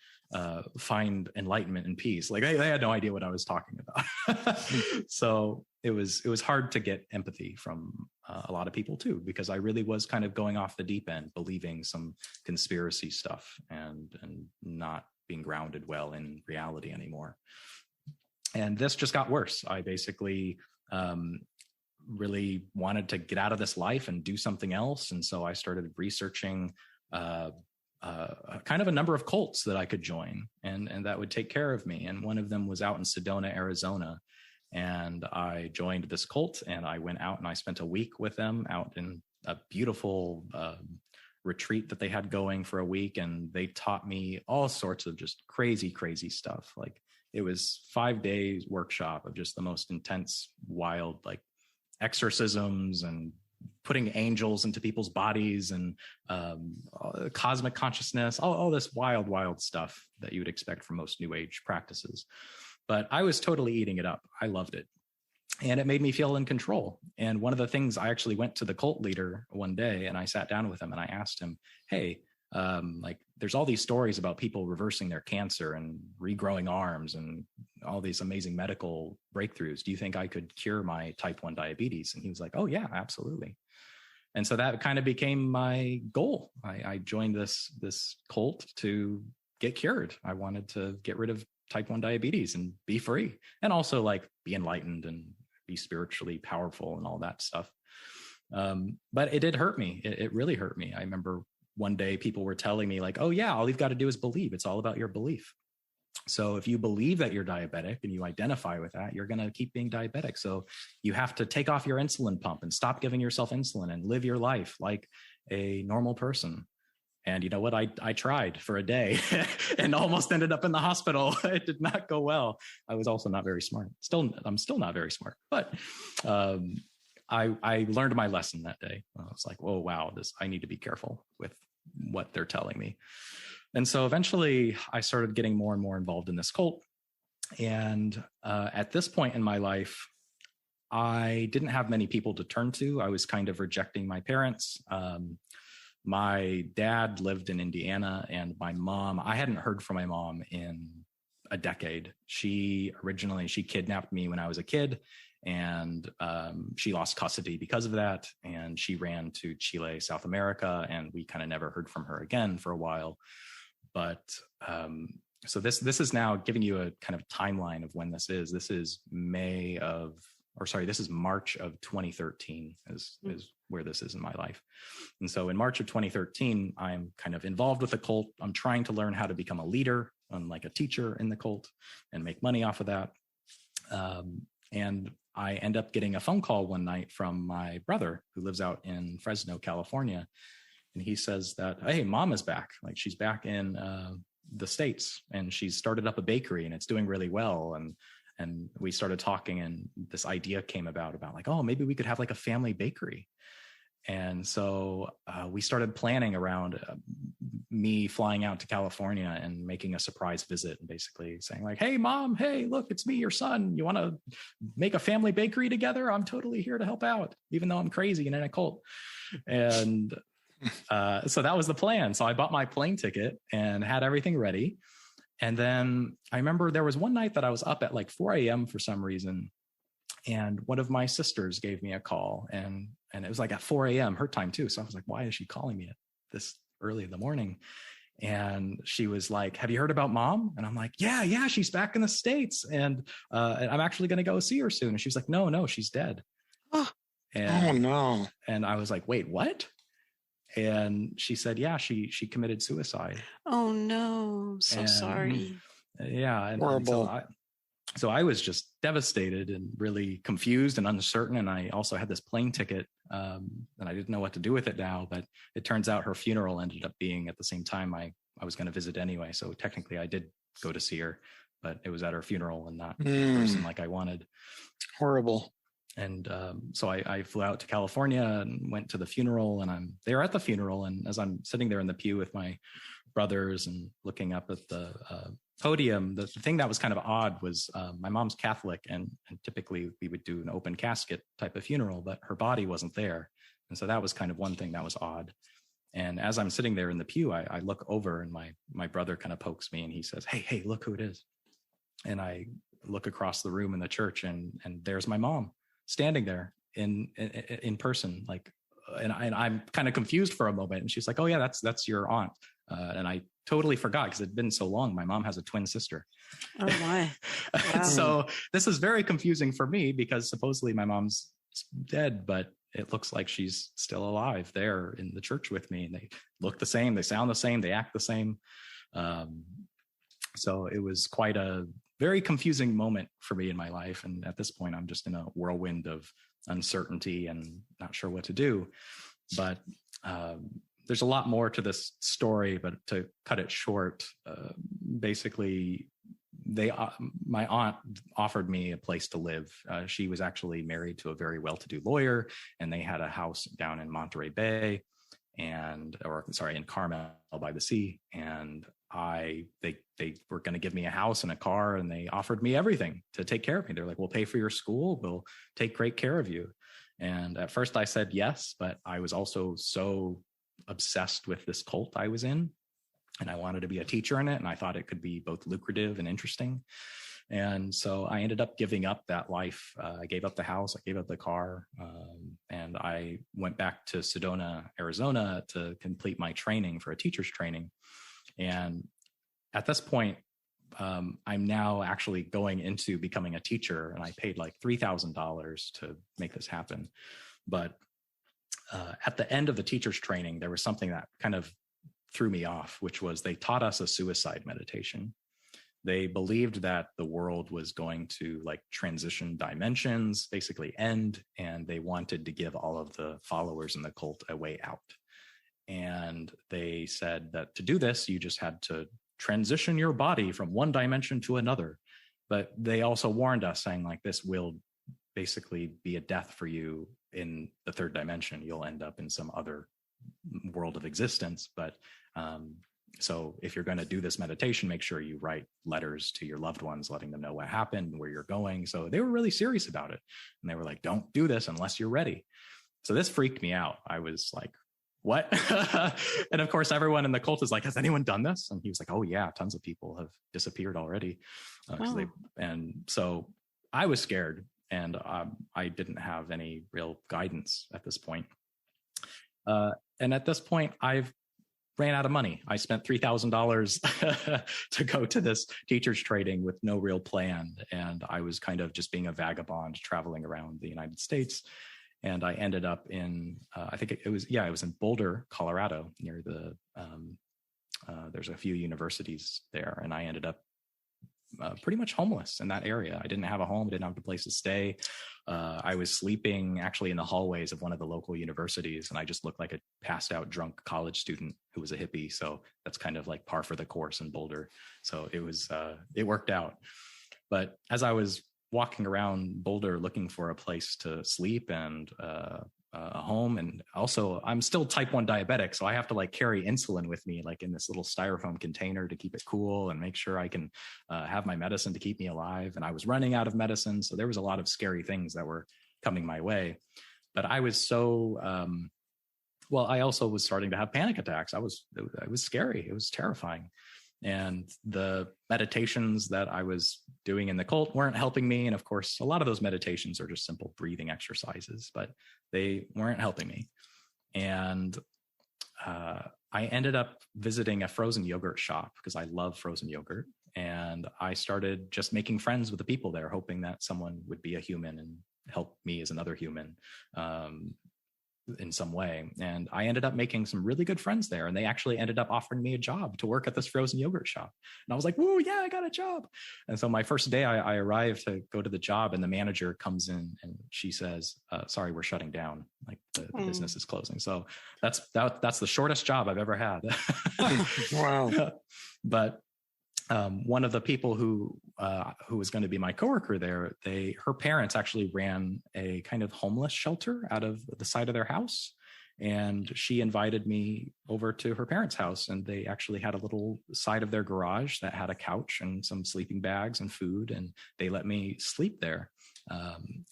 find enlightenment and peace. Like they had no idea what I was talking about. So it was hard to get empathy from a lot of people too, because I really was kind of going off the deep end, believing some conspiracy stuff and not being grounded well in reality anymore. And this just got worse. I basically really wanted to get out of this life and do something else. And so I started researching kind of a number of cults that I could join and that would take care of me. And one of them was out in Sedona, Arizona. And I joined this cult and I went out and I spent a week with them out in a beautiful retreat that they had going for a week. And they taught me all sorts of just crazy, crazy stuff. Like it was 5 days workshop of just the most intense, wild, like exorcisms and putting angels into people's bodies and cosmic consciousness, all this wild, wild stuff that you would expect from most New Age practices. But I was totally eating it up. I loved it. And it made me feel in control. And one of the things, I actually went to the cult leader one day and I sat down with him and I asked him, hey, like there's all these stories about people reversing their cancer and regrowing arms and all these amazing medical breakthroughs. Do you think I could cure my type 1 diabetes? And he was like, oh yeah, absolutely. And so that kind of became my goal. I joined this cult to get cured. I wanted to get rid of type 1 diabetes and be free, and also like be enlightened and be spiritually powerful and all that stuff. But it did hurt me. It really hurt me. I remember one day people were telling me like, oh yeah, all you've got to do is believe. It's all about your belief. So if you believe that you're diabetic and you identify with that, you're going to keep being diabetic. So you have to take off your insulin pump and stop giving yourself insulin and live your life like a normal person. And you know what? I tried for a day and almost ended up in the hospital. It did not go well. I was also not very smart. I'm still not very smart, but I learned my lesson that day. I was like, oh, wow, I need to be careful with what they're telling me. And so eventually I started getting more and more involved in this cult. And at this point in my life, I didn't have many people to turn to. I was kind of rejecting my parents. My dad lived in Indiana, and my mom, I hadn't heard from my mom in a decade. She kidnapped me when I was a kid, and she lost custody because of that. And she ran to Chile, South America, and we kind of never heard from her again for a while. But so this is now giving you a kind of timeline of when this is. This is this is March of 2013 is where this is in my life. And so in March of 2013, I'm kind of involved with the cult. I'm trying to learn how to become a leader and like a teacher in the cult and make money off of that. And I end up getting a phone call one night from my brother who lives out in Fresno, California. And he says that, hey, mom is back. Like she's back in the States and she's started up a bakery and it's doing really well. And we started talking and this idea came about like, oh, maybe we could have like a family bakery. And so we started planning around me flying out to California and making a surprise visit and basically saying like, hey, mom, hey, look, it's me, your son. You want to make a family bakery together? I'm totally here to help out, even though I'm crazy and in a cult. And so that was the plan. So I bought my plane ticket and had everything ready. And then I remember there was one night that I was up at like 4 a.m. for some reason. And one of my sisters gave me a call and it was like at 4 a.m. her time too. So I was like, why is she calling me at this early in the morning? And she was like, have you heard about mom? And I'm like, yeah, she's back in the States. And I'm actually going to go see her soon. And she's like, no, she's dead. Oh no. And I was like, wait, what? And she said, yeah, she committed suicide. Oh no. So sorry. Yeah. And horrible. So I was just devastated and really confused and uncertain. And I also had this plane ticket and I didn't know what to do with it now. But it turns out her funeral ended up being at the same time I was going to visit anyway. So technically I did go to see her, but it was at her funeral and not in person like I wanted. Horrible. And so I flew out to California and went to the funeral, and I'm there at the funeral. And as I'm sitting there in the pew with my brothers and looking up at the podium, the thing that was kind of odd was my mom's Catholic, and typically we would do an open casket type of funeral, but her body wasn't there. And so that was kind of one thing that was odd. And as I'm sitting there in the pew, I look over, and my brother kind of pokes me, and he says, hey, look who it is. And I look across the room in the church, and there's my mom standing there in person, like, and I'm kind of confused for a moment. And she's like, "Oh yeah, that's your aunt." And I totally forgot because it'd been so long. My mom has a twin sister. Oh my! Wow. So this is very confusing for me because supposedly my mom's dead, but it looks like she's still alive there in the church with me. And they look the same, they sound the same, they act the same. So it was quite a very confusing moment for me in my life. And at this point, I'm just in a whirlwind of uncertainty and not sure what to do. But there's a lot more to this story, but to cut it short, basically, my aunt offered me a place to live. She was actually married to a very well-to-do lawyer, and they had a house down in Monterey Bay, in Carmel by the sea. And they were going to give me a house and a car, and they offered me everything to take care of me. They're like, "We'll pay for your school. We'll take great care of you." And at first I said yes, but I was also so obsessed with this cult I was in, and I wanted to be a teacher in it. And I thought it could be both lucrative and interesting. And so I ended up giving up that life. I gave up the house, I gave up the car, and I went back to Sedona, Arizona to complete my training for a teacher's training. And at this point, I'm now actually going into becoming a teacher, and I paid like $3,000 to make this happen. But at the end of the teacher's training, there was something that kind of threw me off, which was they taught us a suicide meditation. They believed that the world was going to like transition dimensions, basically end, and they wanted to give all of the followers in the cult a way out. And they said that to do this, you just had to transition your body from one dimension to another. But they also warned us, saying like, this will basically be a death for you in the third dimension. You'll end up in some other world of existence. But so if you're going to do this meditation, make sure you write letters to your loved ones, letting them know what happened, where you're going. So they were really serious about it. And they were like, "Don't do this unless you're ready." So this freaked me out. I was like, "What?" And of course, everyone in the cult is like, "Has anyone done this?" And he was like, "Oh yeah, tons of people have disappeared already." And so I was scared, and I didn't have any real guidance at this point. And at this point, I've ran out of money. I spent $3,000 to go to this teacher's training with no real plan. And I was kind of just being a vagabond traveling around the United States. And I ended up in, I think it was in Boulder, Colorado, near there's a few universities there. And I ended up pretty much homeless in that area. I didn't have a home, didn't have a place to stay. I was sleeping actually in the hallways of one of the local universities, and I just looked like a passed out drunk college student who was a hippie. So that's kind of like par for the course in Boulder. So it worked out. But as I was walking around Boulder looking for a place to sleep and a home, and also I'm still type 1 diabetic, so I have to like carry insulin with me, like in this little styrofoam container to keep it cool and make sure I can have my medicine to keep me alive. And I was running out of medicine, so there was a lot of scary things that were coming my way. But I was so I also was starting to have panic attacks. It was scary. It was terrifying. And the meditations that I was doing in the cult weren't helping me. And of course, a lot of those meditations are just simple breathing exercises, but they weren't helping me. And I ended up visiting a frozen yogurt shop because I love frozen yogurt. And I started just making friends with the people there, hoping that someone would be a human and help me as another human in some way. And I ended up making some really good friends there. And they actually ended up offering me a job to work at this frozen yogurt shop. And I was like, "Whoa, yeah, I got a job." And so my first day I arrived to go to the job, and the manager comes in and she says, "Sorry, we're shutting down. Like the business is closing." So that's the shortest job I've ever had. Wow. But one of the people who was going to be my coworker there, her parents actually ran a kind of homeless shelter out of the side of their house. And she invited me over to her parents' house, and they actually had a little side of their garage that had a couch and some sleeping bags and food, and they let me sleep there.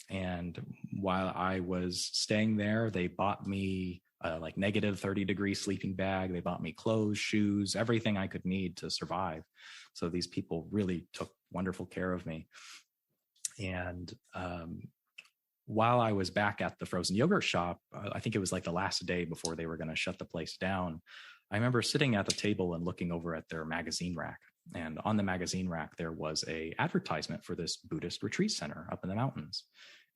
And while I was staying there, they bought me like negative 30-degree sleeping bag. They bought me clothes, shoes, everything I could need to survive. So these people really took wonderful care of me. And while I was back at the frozen yogurt shop, I think it was like the last day before they were going to shut the place down, I remember sitting at the table and looking over at their magazine rack. And on the magazine rack, there was an advertisement for this Buddhist retreat center up in the mountains.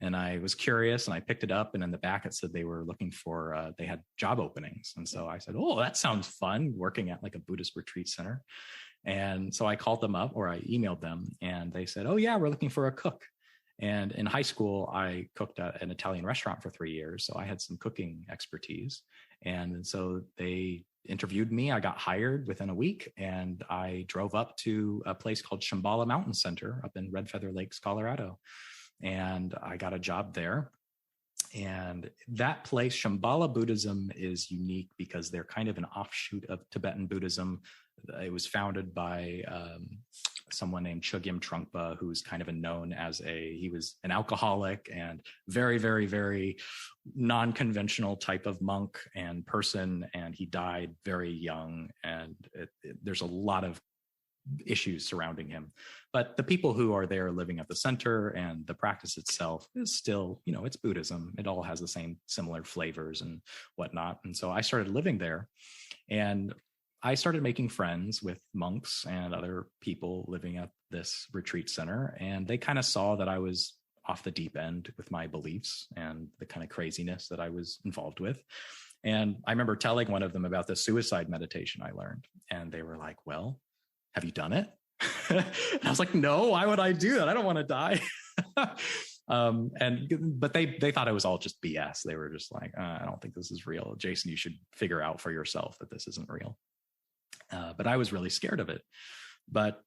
And I was curious, and I picked it up, and in the back it said they were looking for, they had job openings. And so I said, oh, that sounds fun, working at like a Buddhist retreat center. And so I called them up, or I emailed them, and they said, oh yeah, we're looking for a cook. And in high school, I cooked at an Italian restaurant for 3 years. So I had some cooking expertise. And so they interviewed me. I got hired within a week, and I drove up to a place called Shambhala Mountain Center up in Red Feather Lakes, Colorado. And I got a job there. And that place, Shambhala Buddhism, is unique because they're kind of an offshoot of Tibetan Buddhism. It was founded by someone named Chogyam Trungpa, who's kind of known as he was an alcoholic and very, very, very non-conventional type of monk and person. And he died very young. And there's a lot of issues surrounding him. But the people who are there living at the center, and the practice itself is still, it's Buddhism. It all has the same similar flavors and whatnot. And so I started living there, and I started making friends with monks and other people living at this retreat center. And they kind of saw that I was off the deep end with my beliefs and the kind of craziness that I was involved with. And I remember telling one of them about the suicide meditation I learned. And they were like, well, have you done it? And I was like, no, why would I do that? I don't want to die. But they thought it was all just BS. They were just like, I don't think this is real. Jason, you should figure out for yourself that this isn't real. But I was really scared of it. But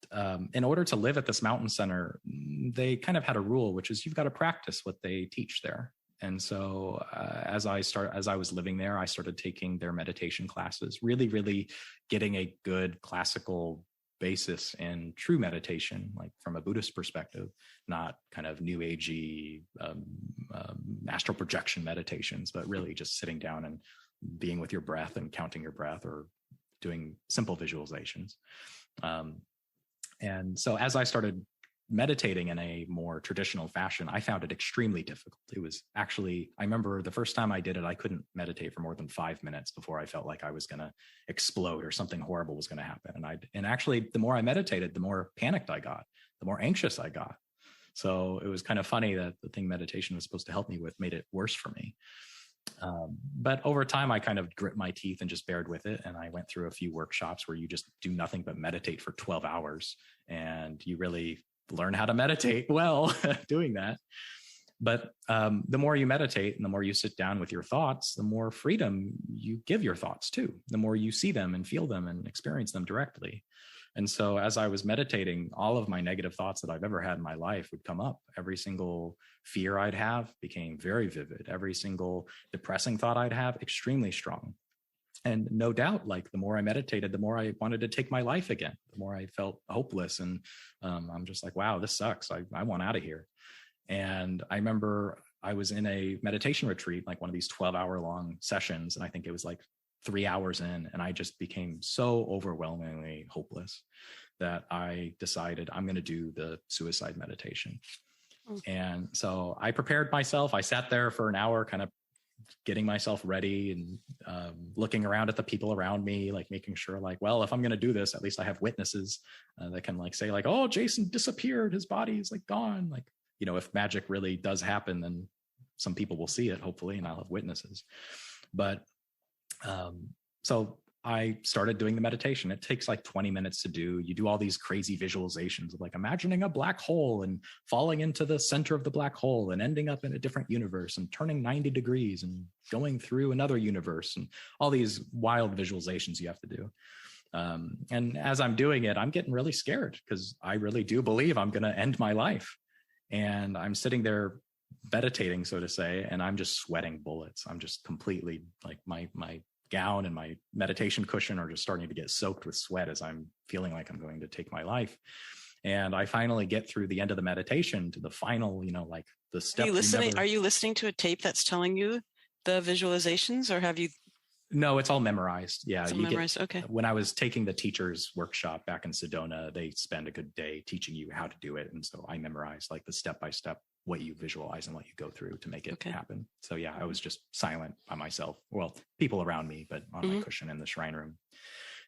in order to live at this mountain center, they kind of had a rule, which is you've got to practice what they teach there. And so as I was living there, I started taking their meditation classes, really, really getting a good classical basis in true meditation, like from a Buddhist perspective, not kind of new agey astral projection meditations, but really just sitting down and being with your breath and counting your breath, or doing simple visualizations. And so as I started meditating in a more traditional fashion, I found it extremely difficult. It was actually, I remember the first time I did it, I couldn't meditate for more than 5 minutes before I felt like I was going to explode or something horrible was going to happen. And actually, the more I meditated, the more panicked I got, the more anxious I got. So it was kind of funny that the thing meditation was supposed to help me with made it worse for me. But over time, I kind of grit my teeth and just bared with it. And I went through a few workshops where you just do nothing but meditate for 12 hours. And you really learn how to meditate well doing that. But the more you meditate and the more you sit down with your thoughts, the more freedom you give your thoughts too. The more you see them and feel them and experience them directly. And so as I was meditating, all of my negative thoughts that I've ever had in my life would come up. Every single fear I'd have became very vivid. Every single depressing thought I'd have, extremely strong. And no doubt, like the more I meditated, the more I wanted to take my life again, the more I felt hopeless. And I'm just like, wow, this sucks. I want out of here. And I remember I was in a meditation retreat, like one of these 12-hour long sessions. And I think it was like 3 hours in, and I just became so overwhelmingly hopeless that I decided I'm going to do the suicide meditation. And so I prepared myself. I sat there for an hour, kind of getting myself ready and looking around at the people around me, like making sure like, well, if I'm going to do this, at least I have witnesses that can like say like, oh, Jason disappeared. His body is like gone. Like, if magic really does happen, then some people will see it, hopefully, and I'll have witnesses. But so I started doing the meditation. It takes like 20 minutes to do. You do all these crazy visualizations of like imagining a black hole and falling into the center of the black hole and ending up in a different universe and turning 90 degrees and going through another universe and all these wild visualizations you have to do. And as I'm doing it, I'm getting really scared because I really do believe I'm going to end my life. And I'm sitting there meditating, so to say, and I'm just sweating bullets. I'm just completely like my gown and my meditation cushion are just starting to get soaked with sweat as I'm feeling like I'm going to take my life. And I finally get through the end of the meditation to the final, like the step. Are you listening to a tape that's telling you the visualizations, or have you? No, it's all memorized. Yeah. It's all memorized. Okay. When I was taking the teacher's workshop back in Sedona, they spend a good day teaching you how to do it. And so I memorized like the step-by-step, what you visualize and what you go through to make it happen. So yeah, I was just silent by myself. Well, people around me, but on my cushion in the shrine room.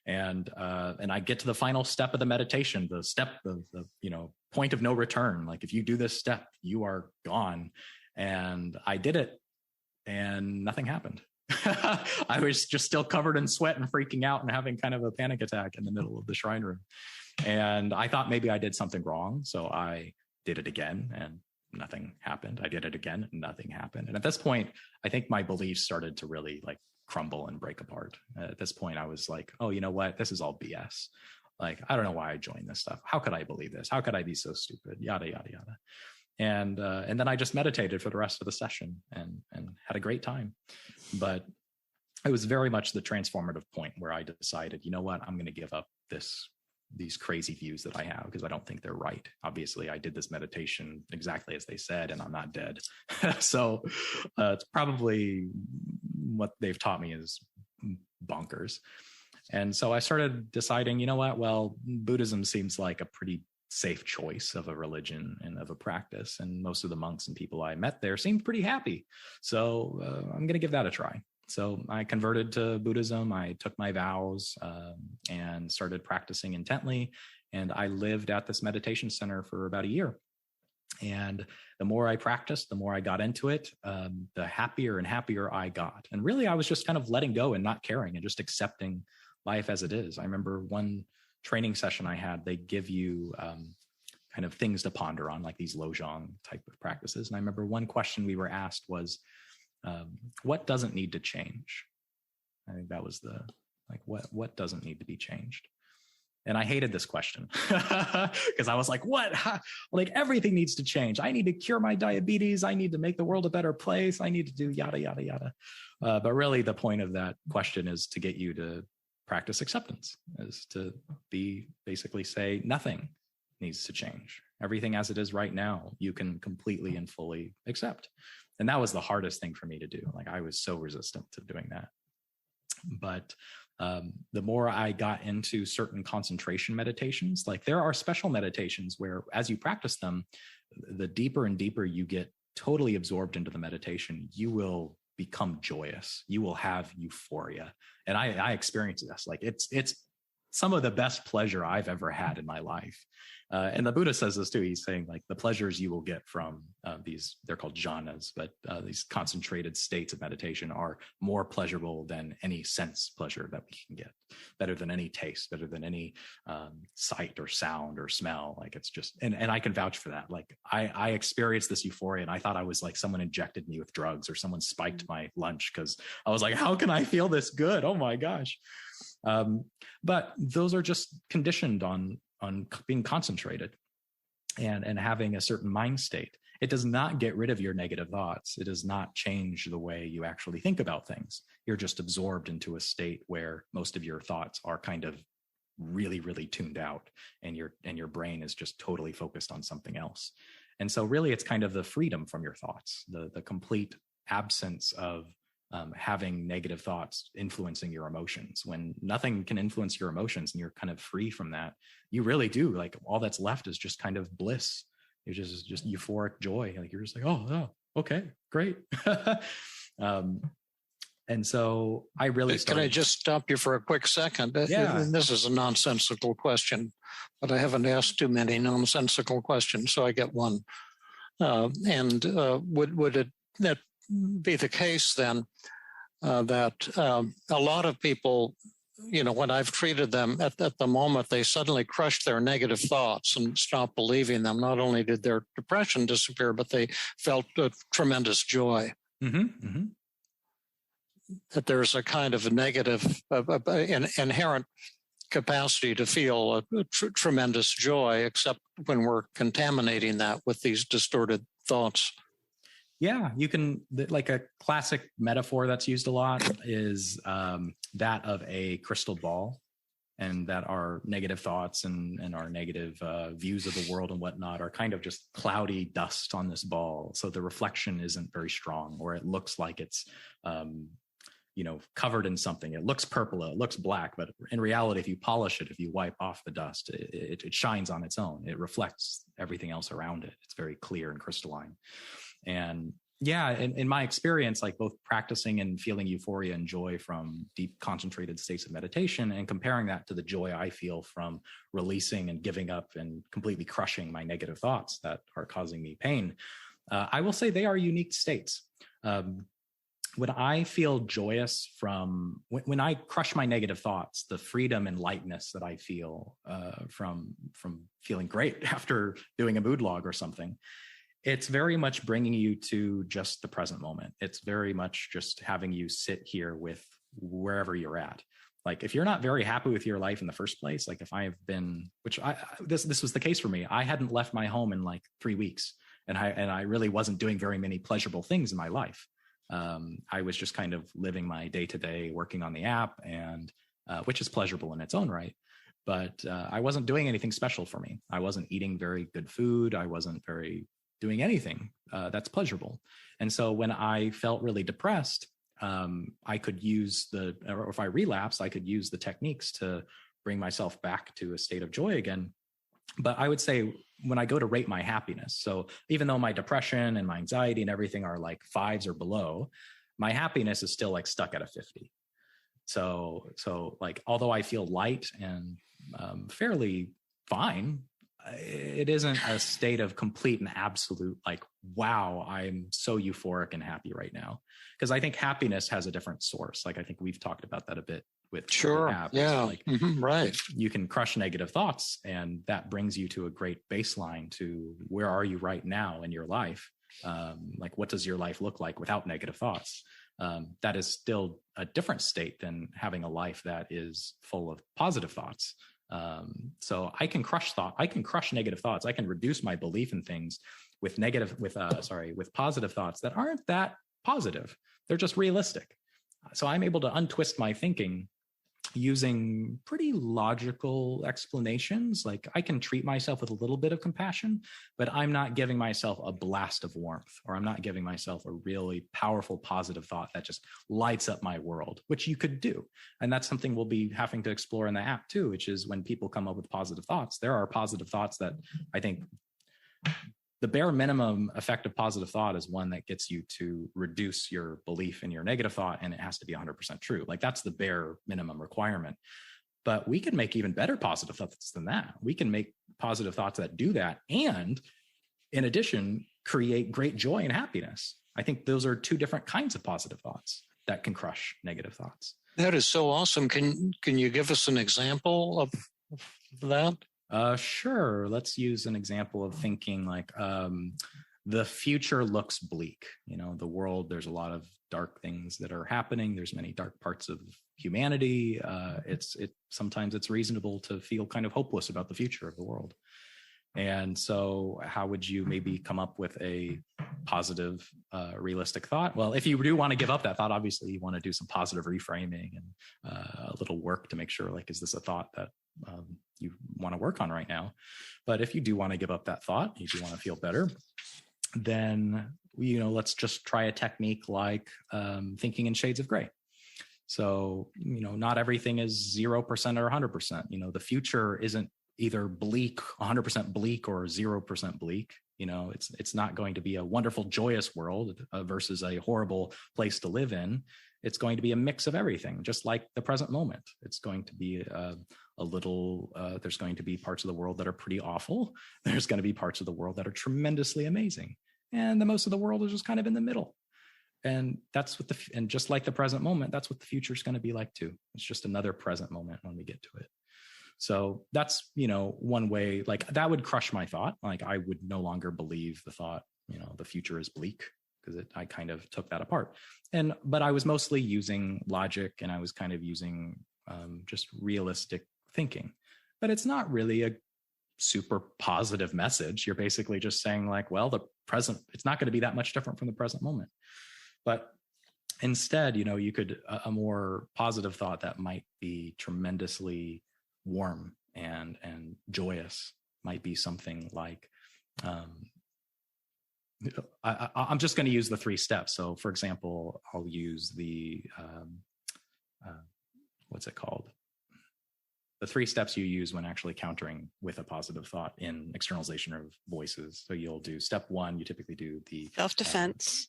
And I get to the final step of the meditation, the step of the, point of no return. Like if you do this step, you are gone. And I did it and nothing happened. I was just still covered in sweat and freaking out and having kind of a panic attack in the middle of the shrine room. And I thought maybe I did something wrong. So I did it again and nothing happened. I did it again and nothing happened. And at this point, I think my beliefs started to really like crumble and break apart. At this point, I was like, oh, you know what? This is all BS. Like, I don't know why I joined this stuff. How could I believe this? How could I be so stupid? Yada, yada, yada. And then I just meditated for the rest of the session and had a great time. But it was very much the transformative point where I decided, you know what, I'm going to give up these crazy views that I have because I don't think they're right. Obviously, I did this meditation exactly as they said, and I'm not dead. So it's probably what they've taught me is bonkers. And so I started deciding, you know what, well, Buddhism seems like a pretty safe choice of a religion and of a practice. And most of the monks and people I met there seemed pretty happy. So I'm going to give that a try. So I converted to Buddhism. I took my vows and started practicing intently. And I lived at this meditation center for about a year. And the more I practiced, the more I got into it, the happier and happier I got. And really, I was just kind of letting go and not caring and just accepting life as it is. I remember one training session I had, they give you kind of things to ponder on, like these Lojong type of practices. And I remember one question we were asked was, what doesn't need to change? I think that was what doesn't need to be changed? And I hated this question because I was like, what? Like everything needs to change. I need to cure my diabetes. I need to make the world a better place. I need to do yada, yada, yada. But really the point of that question is to get you to practice acceptance, is to basically say nothing needs to change. Everything as it is right now, you can completely and fully accept. And that was the hardest thing for me to do. Like I was so resistant to doing that. But the more I got into certain concentration meditations, like there are special meditations where as you practice them, the deeper and deeper you get totally absorbed into the meditation, you will become joyous. You will have euphoria. And I experienced this. Like it's some of the best pleasure I've ever had in my life. And the Buddha says this too. He's saying like the pleasures you will get from these, they're called jhanas, but these concentrated states of meditation are more pleasurable than any sense pleasure that we can get, better than any taste, better than any sight or sound or smell. Like it's just, and I can vouch for that. Like I experienced this euphoria and I thought I was like someone injected me with drugs or someone spiked my lunch because I was like, how can I feel this good? Oh my gosh. But those are just conditioned on being concentrated and having a certain mind state. It does not get rid of your negative thoughts. It does not change the way you actually think about things. You're just absorbed into a state where most of your thoughts are kind of really, really tuned out and your brain is just totally focused on something else. And so really it's kind of the freedom from your thoughts, the complete absence of having negative thoughts influencing your emotions. When nothing can influence your emotions and you're kind of free from that, you really do, like all that's left is just kind of bliss. You're just euphoric joy. Like you're just like, oh okay, great. And so I really started. Can I just stop you for a quick second? Yeah. And this is a nonsensical question, but I haven't asked too many nonsensical questions, so I get one. Would it be the case then that a lot of people, when I've treated them at the moment, they suddenly crushed their negative thoughts and stopped believing them. Not only did their depression disappear, but they felt a tremendous joy. Mm-hmm, mm-hmm. That there's a kind of a negative, inherent capacity to feel a tremendous joy, except when we're contaminating that with these distorted thoughts. Yeah, you can, like a classic metaphor that's used a lot is that of a crystal ball, and that our negative thoughts and our negative views of the world and whatnot are kind of just cloudy dust on this ball. So the reflection isn't very strong, or it looks like it's, covered in something. It looks purple, it looks black, but in reality, if you polish it, if you wipe off the dust, it shines on its own. It reflects everything else around it. It's very clear and crystalline. And yeah, in my experience, like both practicing and feeling euphoria and joy from deep concentrated states of meditation, and comparing that to the joy I feel from releasing and giving up and completely crushing my negative thoughts that are causing me pain, I will say they are unique states. When I feel joyous from, when I crush my negative thoughts, the freedom and lightness that I feel from feeling great after doing a mood log or something, it's very much bringing you to just the present moment. It's very much just having you sit here with wherever you're at. Like if you're not very happy with your life in the first place, like if I have been, this was the case for me. I hadn't left my home in like 3 weeks, and I really wasn't doing very many pleasurable things in my life. I was just kind of living my day to day, working on the app, and which is pleasurable in its own right. But I wasn't doing anything special for me. I wasn't eating very good food. I wasn't doing anything that's pleasurable. And so when I felt really depressed, I could use or if I relapsed, I could use the techniques to bring myself back to a state of joy again. But I would say when I go to rate my happiness, so even though my depression and my anxiety and everything are like 5s or below, my happiness is still like stuck at a 50. So like, although I feel light and fairly fine, it isn't a state of complete and absolute, like, wow, I'm so euphoric and happy right now. Because I think happiness has a different source. Like, I think we've talked about that a bit with sure. Yeah. Like, right. You can crush negative thoughts, and that brings you to a great baseline to where are you right now in your life? Like, what does your life look like without negative thoughts? That is still a different state than having a life that is full of positive thoughts. So I can crush negative thoughts. I can reduce my belief in things with positive thoughts that aren't that positive. They're just realistic. So I'm able to untwist my thinking using pretty logical explanations. Like, I can treat myself with a little bit of compassion, but I'm not giving myself a blast of warmth, or I'm not giving myself a really powerful positive thought that just lights up my world, which you could do. And that's something we'll be having to explore in the app too, which is when people come up with positive thoughts, there are positive thoughts that I think the bare minimum effect of positive thought is one that gets you to reduce your belief in your negative thought, and it has to be 100% true. Like, that's the bare minimum requirement. But we can make even better positive thoughts than that. We can make positive thoughts that do that, and in addition, create great joy and happiness. I think those are two different kinds of positive thoughts that can crush negative thoughts. That is so awesome. Can you give us an example of that? Sure. Let's use an example of thinking like the future looks bleak. The world, there's a lot of dark things that are happening. There's many dark parts of humanity. Sometimes it's reasonable to feel kind of hopeless about the future of the world. And so how would you maybe come up with a positive, realistic thought? Well, if you do want to give up that thought, obviously you want to do some positive reframing and a little work to make sure, like, is this a thought that you want to work on right now? But if you do want to give up that thought, you do want to feel better, then, let's just try a technique like thinking in shades of gray. So, not everything is 0% or 100%. The future isn't either bleak, 100% bleak, or 0% bleak. It's not going to be a wonderful, joyous world versus a horrible place to live in. It's going to be a mix of everything, just like the present moment. It's going to be there's going to be parts of the world that are pretty awful. There's going to be parts of the world that are tremendously amazing. And the most of the world is just kind of in the middle. And that's what and just like the present moment, that's what the future is going to be like too. It's just another present moment when we get to it. So that's, one way, like, that would crush my thought. Like, I would no longer believe the thought, the future is bleak, because I kind of took that apart. But I was mostly using logic, and I was kind of using just realistic thinking. But it's not really a super positive message. You're basically just saying like, well, the present, it's not going to be that much different from the present moment. But instead, you could, a more positive thought that might be tremendously warm and joyous might be something like, I'm just going to use the 3 steps. So for example, I'll use the, what's it called? The 3 steps you use when actually countering with a positive thought in externalization of voices. So you'll do step 1, you typically do the self-defense.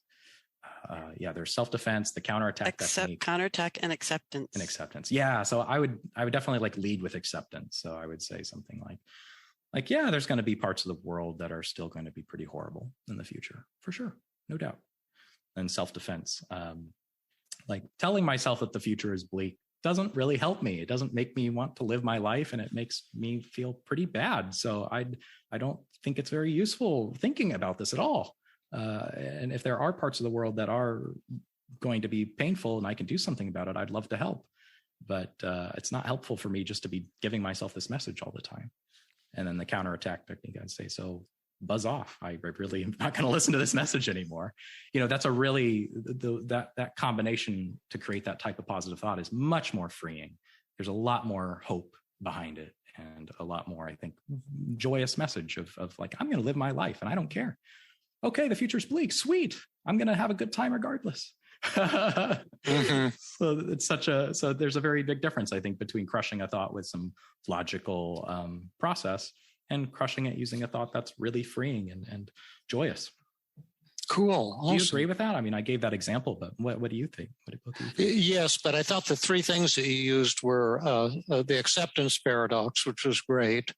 There's self-defense, the counterattack technique. Counterattack and acceptance. And acceptance. Yeah. So I would definitely like lead with acceptance. So I would say something like, yeah, there's going to be parts of the world that are still going to be pretty horrible in the future, for sure. No doubt. And self-defense, like telling myself that the future is bleak doesn't really help me. It doesn't make me want to live my life, and it makes me feel pretty bad. So I don't think it's very useful thinking about this at all. And if there are parts of the world that are going to be painful and I can do something about it, I'd love to help. But it's not helpful for me just to be giving myself this message all the time. And then the counterattack technique, I'd say, so buzz off. I really am not going to listen to this message anymore. That's a really, that combination to create that type of positive thought is much more freeing. There's a lot more hope behind it, and a lot more, I think, joyous message of like, I'm going to live my life and I don't care. Okay, the future's bleak. Sweet. I'm going to have a good time regardless. Mm-hmm. So there's a very big difference, I think, between crushing a thought with some logical process and crushing it using a thought that's really freeing and joyous. Cool. Awesome. Do you agree with that? I mean, I gave that example, but what do you think? What do you think? Yes, but I thought the 3 things that you used were the acceptance paradox, which was great.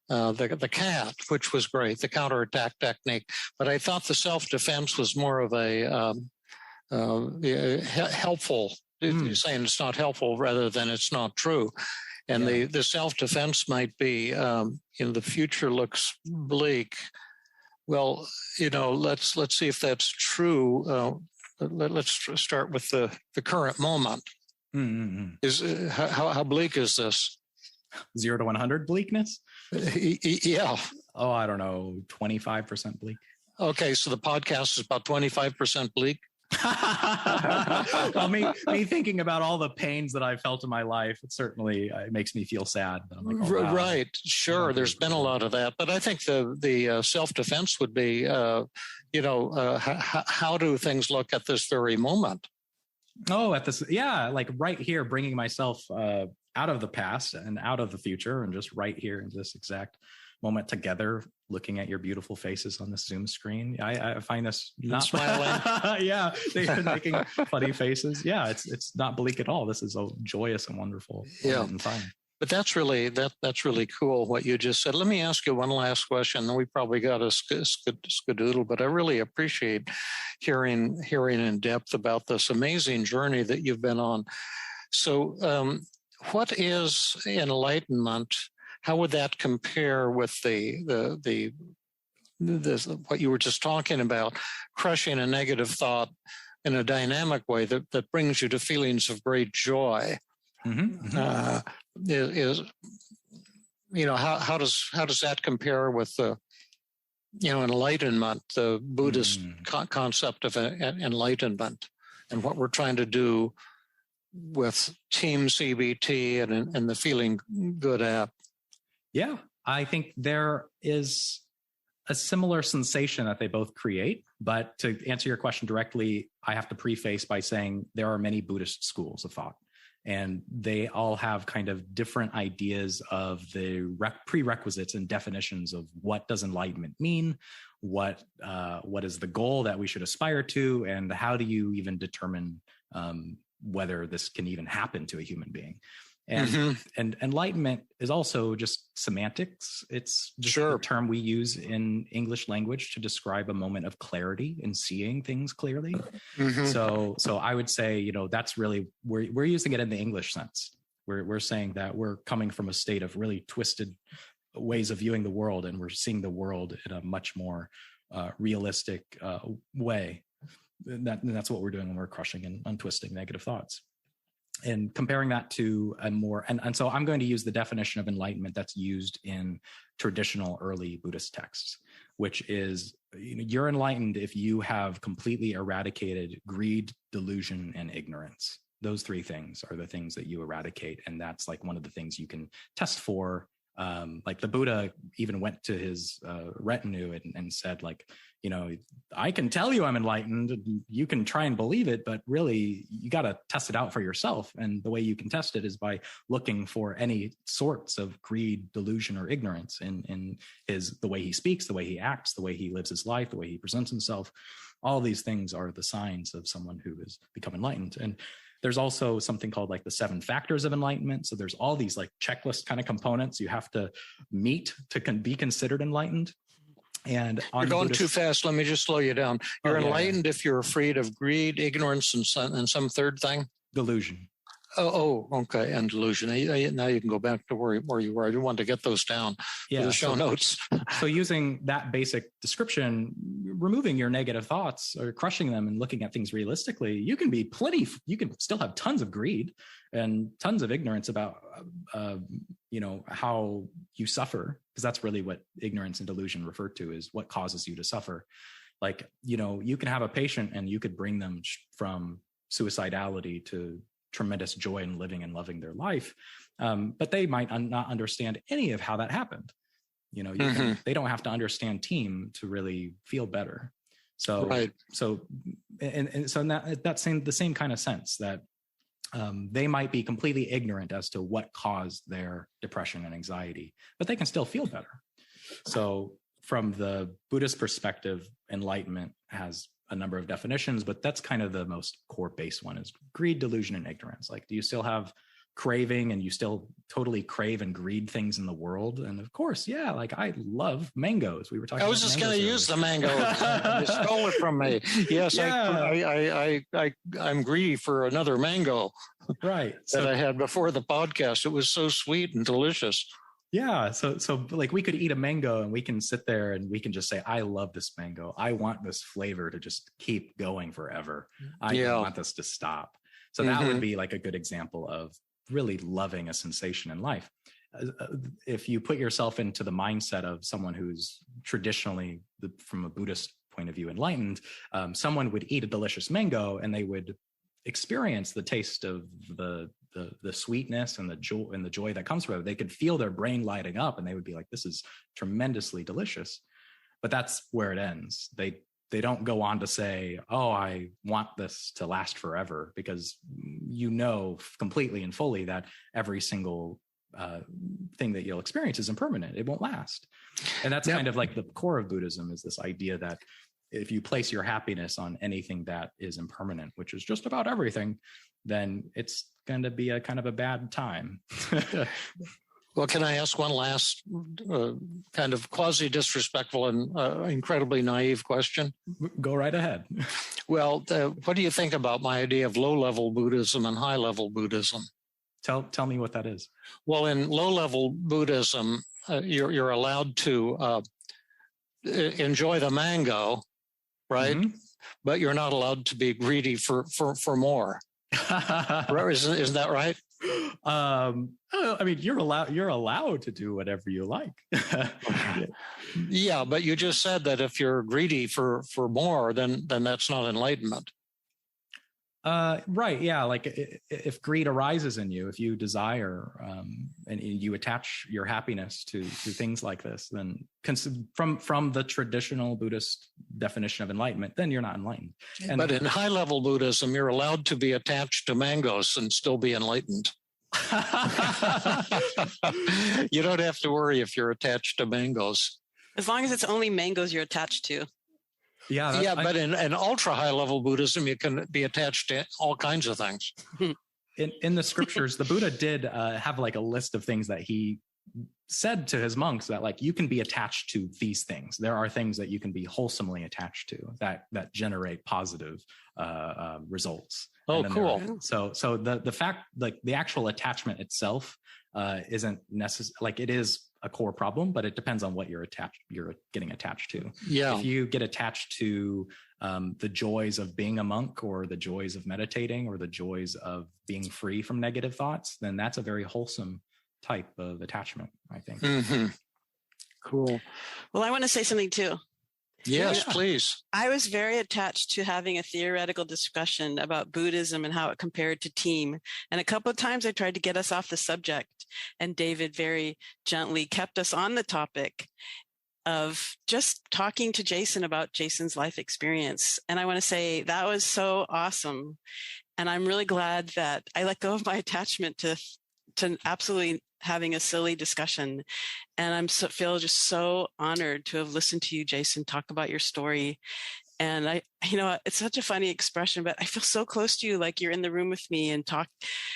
The cat, which was great, the counterattack technique. But I thought the self-defense was more of a helpful. You're saying it's not helpful rather than it's not true. And the self-defense might be, the future looks bleak. Well, let's see if that's true. Let's start with the current moment. Mm-hmm. How bleak is this? 0 to 100 bleakness? Yeah. Oh, I don't know, 25% bleak. Okay, so the podcast is about 25% bleak. Well, me thinking about all the pains that I've felt in my life, it certainly makes me feel sad. I'm like, oh, wow. Right, sure. There's been a lot of that, but I think the self-defense would be, how do things look at this very moment? Oh, like right here, bringing myself out of the past and out of the future, and just right here in this exact moment together, looking at your beautiful faces on the Zoom screen. I find this not smiling. Yeah, they've been making funny faces. Yeah, it's not bleak at all. This is a joyous and wonderful and fun. But that's really cool what you just said. Let me ask you one last question. We probably got a skadoodle, but I really appreciate hearing in depth about this amazing journey that you've been on. So, what is enlightenment? How would that compare with the what you were just talking about, crushing a negative thought in a dynamic way that brings you to feelings of great joy? Mm-hmm. How does that compare with the enlightenment, the Buddhist concept of enlightenment, and what we're trying to do with Team CBT and the Feeling Good app? Yeah, I think there is a similar sensation that they both create. But to answer your question directly, I have to preface by saying there are many Buddhist schools of thought, and they all have kind of different ideas of the prerequisites and definitions of what does enlightenment mean, what is the goal that we should aspire to, and how do you even determine whether this can even happen to a human being. And enlightenment is also just semantics. It's just a term we use in English language to describe a moment of clarity and seeing things clearly. Mm-hmm. So I would say, that's really, we're using it in the English sense. We're saying that we're coming from a state of really twisted ways of viewing the world, and we're seeing the world in a much more realistic way. That's what we're doing when we're crushing and untwisting negative thoughts. And comparing that to a more, and so I'm going to use the definition of enlightenment that's used in traditional early Buddhist texts, which is, you're enlightened if you have completely eradicated greed, delusion, and ignorance. Those three things are the things that you eradicate. And that's like one of the things you can test for. Like the Buddha even went to his retinue and said, like, I can tell you I'm enlightened. You can try and believe it, but really you got to test it out for yourself. And the way you can test it is by looking for any sorts of greed, delusion, or ignorance in the way he speaks, the way he acts, the way he lives his life, the way he presents himself. All these things are the signs of someone who has become enlightened. And there's also something called like the 7 factors of enlightenment. So there's all these like checklist kind of components you have to meet to be considered enlightened. And you're going too fast. Let me just slow you down. You're enlightened if you're freed of greed, ignorance, and some third thing. Delusion. Oh, okay. And delusion. Now you can go back to where you were. I didn't want to get those down for the show notes. So using that basic description, removing your negative thoughts or crushing them and looking at things realistically, you can still have tons of greed and tons of ignorance about, how you suffer, because that's really what ignorance and delusion refer to, is what causes you to suffer. Like, you can have a patient and you could bring them from suicidality to tremendous joy in living and loving their life. But they might not understand any of how that happened. They don't have to understand team to really feel better. So, right. So in that same kind of sense that they might be completely ignorant as to what caused their depression and anxiety, but they can still feel better. So from the Buddhist perspective, enlightenment has a number of definitions, but that's kind of the most core base one, is greed, delusion, and ignorance. Like, do you still have craving and you still totally crave and greed things in the world? And of course, yeah, like I love mangoes. We were talking. I was just going to use the mango. You stole it from me. Yes, yeah. I'm greedy for another mango. Right. That I had before the podcast. It was so sweet and delicious. Yeah. So like we could eat a mango and we can sit there and we can just say, I love this mango. I want this flavor to just keep going forever. I don't want this to stop. So that would be like a good example of really loving a sensation in life. If you put yourself into the mindset of someone who's traditionally, from a Buddhist point of view, enlightened, someone would eat a delicious mango and they would experience the taste of the sweetness and the joy that comes from it. They could feel their brain lighting up and they would be like, this is tremendously delicious. But that's where it ends. They don't go on to say, oh, I want this to last forever, because completely and fully that every single thing that you'll experience is impermanent. It won't last. And that's kind of like the core of Buddhism, is this idea that if you place your happiness on anything that is impermanent, which is just about everything, then it's going to be a kind of a bad time. Well, can I ask one last kind of quasi-disrespectful and incredibly naive question? Go right ahead. Well, what do you think about my idea of low-level Buddhism and high-level Buddhism? Tell me what that is. Well, in low-level Buddhism, you're allowed to enjoy the mango, right? Mm-hmm. But you're not allowed to be greedy for more. Isn't that right? I mean, you're allowed to do whatever you like. Yeah, but you just said that if you're greedy for more, then that's not enlightenment. Right. Yeah. Like if greed arises in you, if you desire, and you attach your happiness to things like this, then from the traditional Buddhist definition of enlightenment, then you're not enlightened. But in high level Buddhism, you're allowed to be attached to mangoes and still be enlightened. You don't have to worry if you're attached to mangoes. As long as it's only mangoes you're attached to. Yeah, but in ultra high level Buddhism, you can be attached to all kinds of things. In the scriptures, the Buddha did have like a list of things that he said to his monks, that like you can be attached to these things. There are things that you can be wholesomely attached to that generate positive results. Oh, cool. So the fact, like the actual attachment itself isn't necessary. Like it is a core problem, but it depends on what you're getting attached to. Yeah. If you get attached to the joys of being a monk or the joys of meditating or the joys of being free from negative thoughts, then that's a very wholesome type of attachment, I think. Mm-hmm. Cool. Well, I want to say something too. Yes, please. I was very attached to having a theoretical discussion about Buddhism and how it compared to team. And a couple of times I tried to get us off the subject, and David very gently kept us on the topic of just talking to Jason about Jason's life experience. And I want to say that was so awesome. And I'm really glad that I let go of my attachment to absolutely having a silly discussion. And feel just so honored to have listened to you, Jason, talk about your story. And it's such a funny expression, but I feel so close to you, like you're in the room with me and talk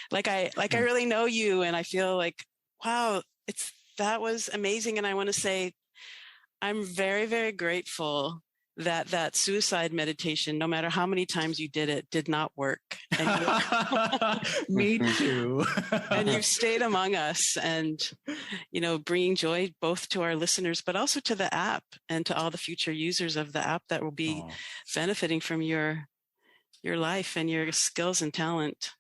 like I really know you. And I feel like, wow, that was amazing. And I want to say, I'm very, very grateful that suicide meditation, no matter how many times you did it, did not work. And Me too. And you've stayed among us and, bringing joy both to our listeners, but also to the app and to all the future users of the app that will be benefiting from your life and your skills and talent.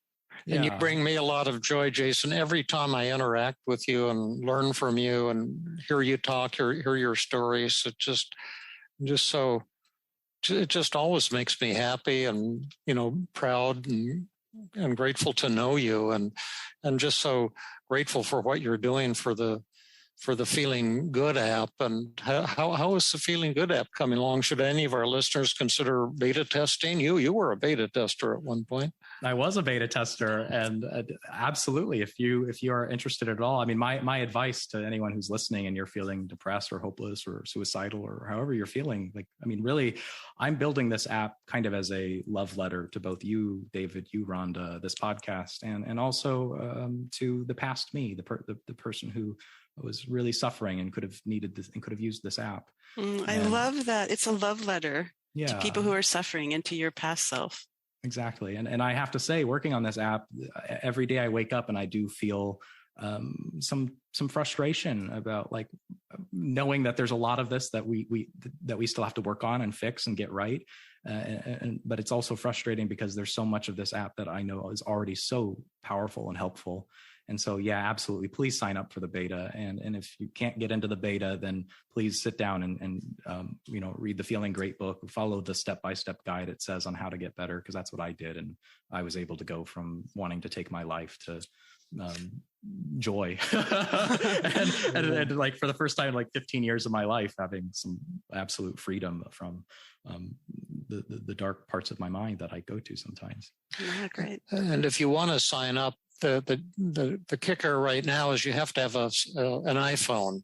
And you bring me a lot of joy, Jason, every time I interact with you and learn from you and hear you talk, hear your stories. It just always makes me happy and, proud and grateful to know you and just so grateful for what you're doing for the Feeling Good app. And how is the Feeling Good app coming along? Should any of our listeners consider beta testing? You were a beta tester at one point. I was a beta tester, and absolutely, if you are interested at all, I mean, my advice to anyone who's listening and you're feeling depressed or hopeless or suicidal or however you're feeling, really, I'm building this app kind of as a love letter to both you, David, you, Rhonda, this podcast, and also to the past me, the person who was really suffering and could have needed this and could have used this app. I love that. It's a love letter to people who are suffering and to your past self. Exactly. And I have to say, working on this app, every day I wake up and I do feel some frustration about knowing that there's a lot of this that we still have to work on and fix and get right. But it's also frustrating because there's so much of this app that I know is already so powerful and helpful. And so, absolutely. Please sign up for the beta. And if you can't get into the beta, then please sit down and read the Feeling Great book, follow the step-by-step guide it says on how to get better, because that's what I did. And I was able to go from wanting to take my life to joy. and for the first time, 15 years of my life, having some absolute freedom from the dark parts of my mind that I go to sometimes. Yeah, great. And if you want to sign up, the kicker right now is you have to have an iPhone,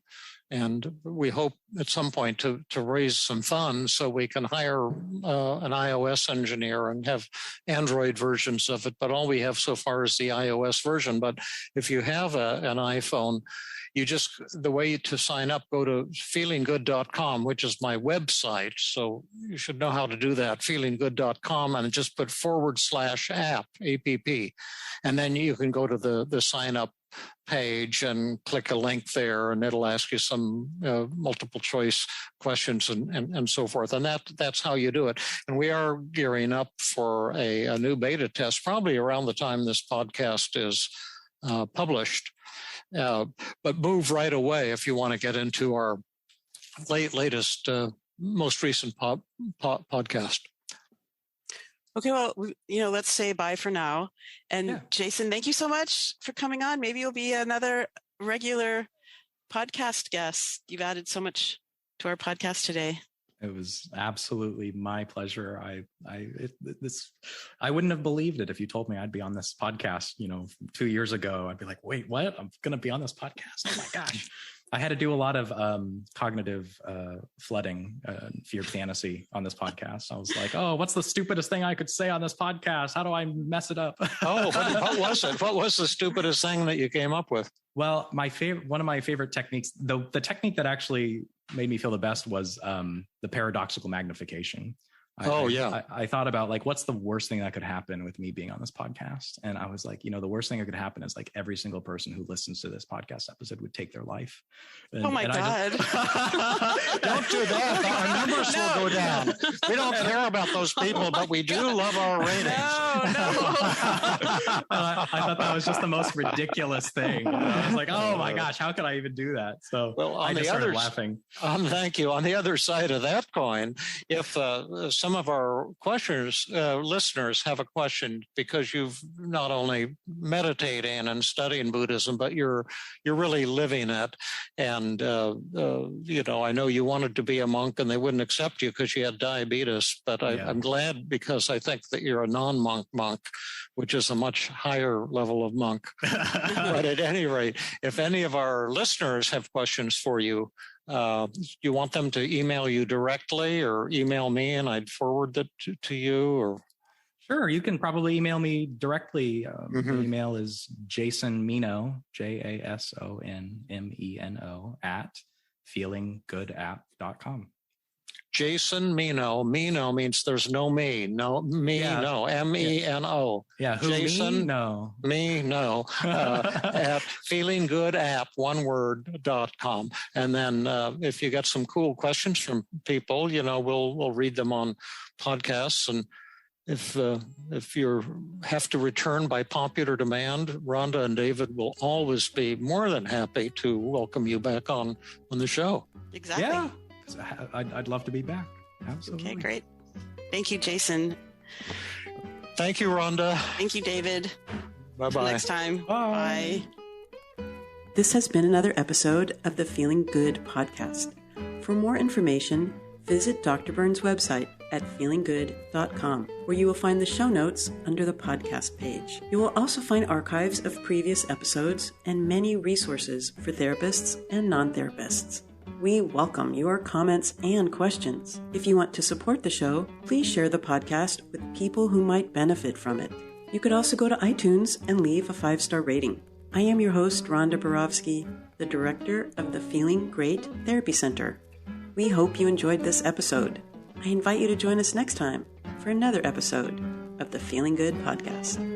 and we hope at some point to raise some funds so we can hire an iOS engineer and have Android versions of it. But all we have so far is the iOS version. But if you have an iPhone, the way to sign up, go to feelinggood.com, which is my website. So you should know how to do that, feelinggood.com, and just put /app, APP. And then you can go to the sign up page and click a link there, and it'll ask you some multiple choice questions and so forth. And that's how you do it. And we are gearing up for a new beta test, probably around the time this podcast is published. But move right away if you want to get into our latest, most recent podcast. Okay, well, let's say bye for now. And Jason, thank you so much for coming on. Maybe you'll be another regular podcast guest. You've added so much to our podcast today. It was absolutely my pleasure. I wouldn't have believed it if you told me I'd be on this podcast, 2 years ago. I'd be like, wait, what? I'm going to be on this podcast? Oh my gosh. I had to do a lot of cognitive flooding, feared fantasy on this podcast. I was like, oh, what's the stupidest thing I could say on this podcast? How do I mess it up? What was it? What was the stupidest thing that you came up with? Well, one of my favorite techniques, the technique that actually made me feel the best was the paradoxical magnification. I thought about what's the worst thing that could happen with me being on this podcast? And I was like, the worst thing that could happen is every single person who listens to this podcast episode would take their life. Oh my God. Don't do that. Our numbers ours will go down. We don't care about those people, but we do love our ratings. I thought that was just the most ridiculous thing. I was like, oh my gosh, how could I even do that? So well, I just started laughing. Thank you. On the other side of that coin, if some of our listeners have a question because you've not only meditating and studying Buddhism, but you're really living it. And, I know you wanted to be a monk and they wouldn't accept you because you had diabetes, but I'm glad because I think that you're a non-monk monk, which is a much higher level of monk. But at any rate, if any of our listeners have questions for you, you want them to email you directly or email me and I'd forward that to you? Or Sure, you can probably email me directly. The email is Jason Meno, JASONMENO @feelinggoodapp.com. Jason Meno. Meno means there's no me. No, me, no. MENO. Yeah, who, Jason, me? No. Me, no. At feelinggoodapp.com. And then if you got some cool questions from people, we'll read them on podcasts. And if you have to return by popular demand, Rhonda and David will always be more than happy to welcome you back on the show. Exactly. Yeah. I'd love to be back. Absolutely. Okay, great. Thank you, Jason. Thank you, Rhonda. Thank you, David. Bye-bye. Until next time. Bye. This has been another episode of the Feeling Good podcast. For more information, visit Dr. Burns' website at feelinggood.com, where you will find the show notes under the podcast page. You will also find archives of previous episodes and many resources for therapists and non-therapists. We welcome your comments and questions. If you want to support the show, please share the podcast with people who might benefit from it. You could also go to iTunes and leave a 5-star rating. I am your host, Rhonda Borowski, the director of the Feeling Great Therapy Center. We hope you enjoyed this episode. I invite you to join us next time for another episode of the Feeling Good podcast.